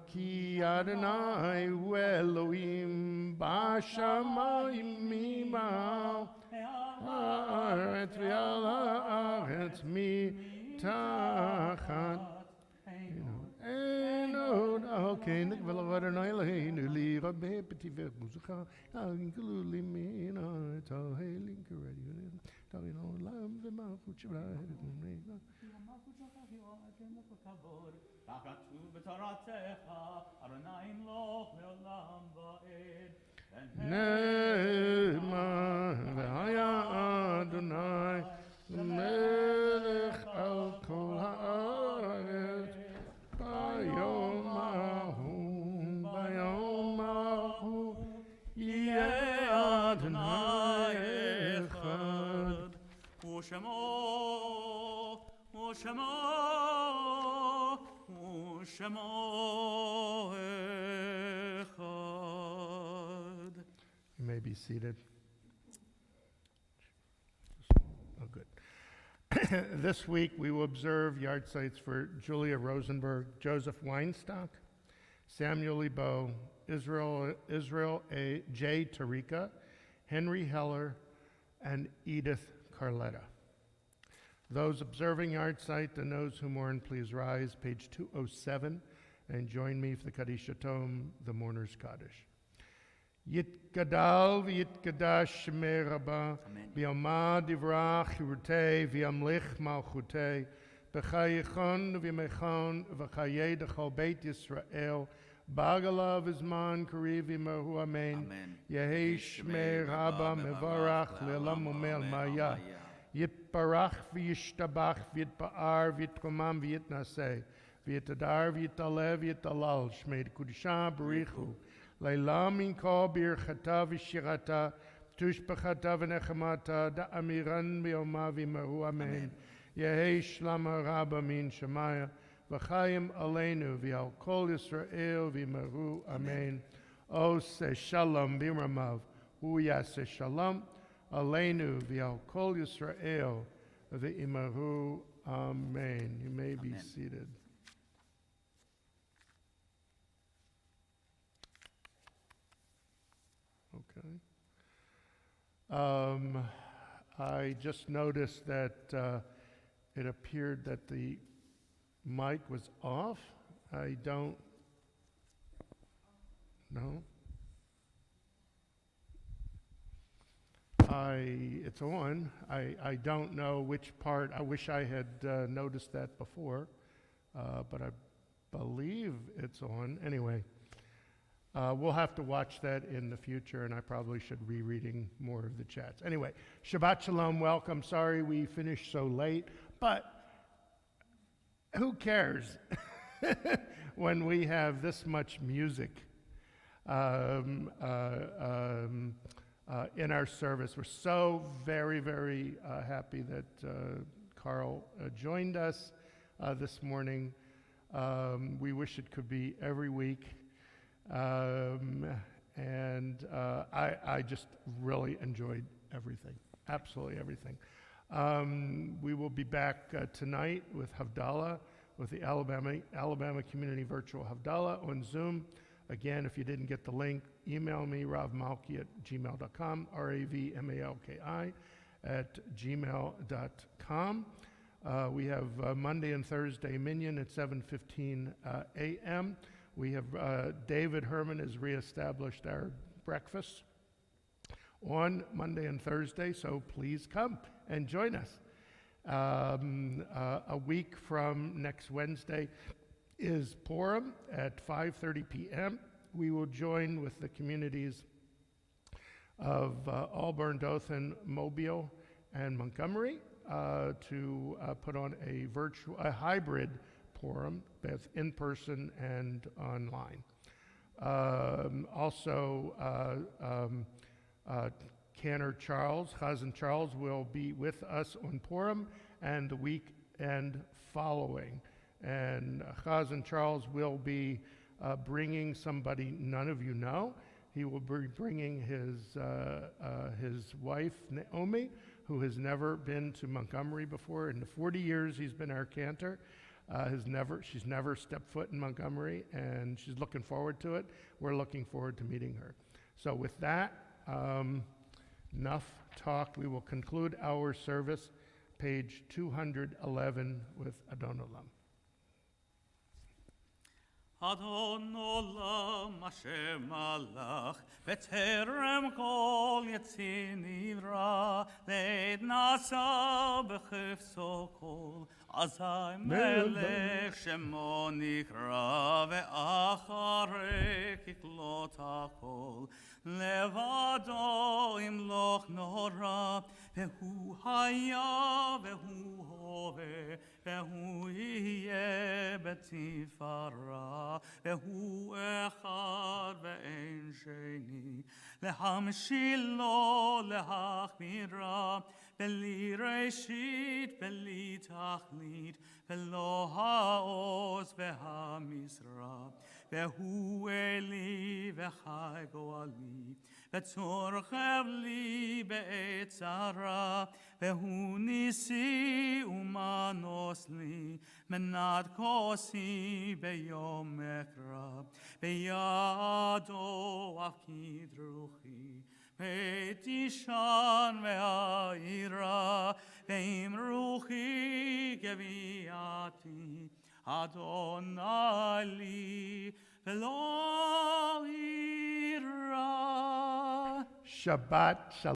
כי אדוני הוא אלוהים בשמיים ממעל הארץ ועל הארץ מתחת אין עוד אוקיי נקבל אדוני אלוהינו לראות בפתיבי מוזיקה גלו לי מן הארץ ההלים כרדיו תבין עולם ומלכות שבת ככתוב בתורתך, אדוני ימלוך לעולם ועד. נאמר והיה אדוני מלך על כל הארץ ביום ההוא יהיה אדוני אחד ושמו אחד. You may be seated. This week we will observe yard sites for Julia Rosenberg, Joseph Weinstock, Samuel Lebo, Israel A. J. Tarika, Henry Heller, and Edith Carletta. Those observing yard site and those who mourn, please rise, page 207, and join me for the Kaddish Tom, the Mourner's Kaddish. Yitgadal v'yitgadash shemei Rabbah, v'yomad divrach chirutei, v'yamlich malchutei, b'chayichon v'yamechon, v'chayei d'chol beit Yisrael, Bagala v'zman kariv v'yimahu amen. Yehi shmei Rabbah mevarach le'olam umel maya. Yitbarach v'yishtabach v'yitba'ar v'yitromam v'yitnaseh. V'yitadar v'yitaleh v'yitalal. Shmei d'kudisha b'richu. Le'lam min kol birchata v'shirata. Tushbachata v'nechamata. Da'amiran v'yomah v'yimahu amen. Yehi shlama Rabbah min Shemaya. V'chayim aleinu v'al kol Yisrael v'yimahu amen. O se shalom b'ramav. Hu yaseh shalom. Aleinu v'al kol Yisrael v'yimahu amen. You may be seated. Okay. I just noticed that it appeared that the mic was off. I don't know. It's on. I don't know which part. I wish I had noticed that before, but I believe it's on. Anyway, we'll have to watch that in the future, and I probably should be reading more of the chats. Anyway, Shabbat Shalom, welcome. Sorry we finished so late, but who cares when we have this much music in our service. We're so very, very happy that Carl joined us this morning. We wish it could be every week. And I just really enjoyed everything, absolutely everything. We will be back tonight with Havdalah, with the Alabama Community Virtual Havdalah on Zoom. Again, if you didn't get the link, email me, ravmalki@gmail.com, ravmalki@gmail.com. We have Monday and Thursday Minyan at 7:15 a.m. We have David Herman has reestablished our breakfast on Monday and Thursday, so please come and join us. A week from next Wednesday is Purim at 5:30 p.m. We will join with the communities of Auburn, Dothan, Mobile, and Montgomery to put on a hybrid Purim, both in person and online. Cantor Charles, Chazan Charles, will be with us on Purim and the weekend following. And Chazan Charles will be bringing somebody none of you know. He will be bringing his wife, Naomi, who has never been to Montgomery before. In the 40 years he's been our cantor, she's never stepped foot in Montgomery, and she's looking forward to it. We're looking forward to meeting her. So with that, enough talk. We will conclude our service, page 211, with Adon Olam. Adon Olam Asher Malach B'terem Kol Yetzir Nivra Leid Nasa B'chifso Kol Azai Melech Shemo Nikra Ve'acharei Kiklot HaKol Levado Imloch Nora Ve'hu Haya Ve'hu Hove Ve'hu Yeh B'tifara Ve'hu Echad Ve'en Sheni Lehamshilo Lehachmira בלי ראשית, בלי תכלית, ולא העוז והמשרה. והוא אלי וחי גואלי, וצור חבלי בעת צרה, והוא ניסי ומנוס לי, מנת כוסי ביום מקרא, בידו אפקיד רוחי, ותישן והעירה, ועם רוחי גביעתי, אדוני לי ולא יירא. Shabbat Shalom.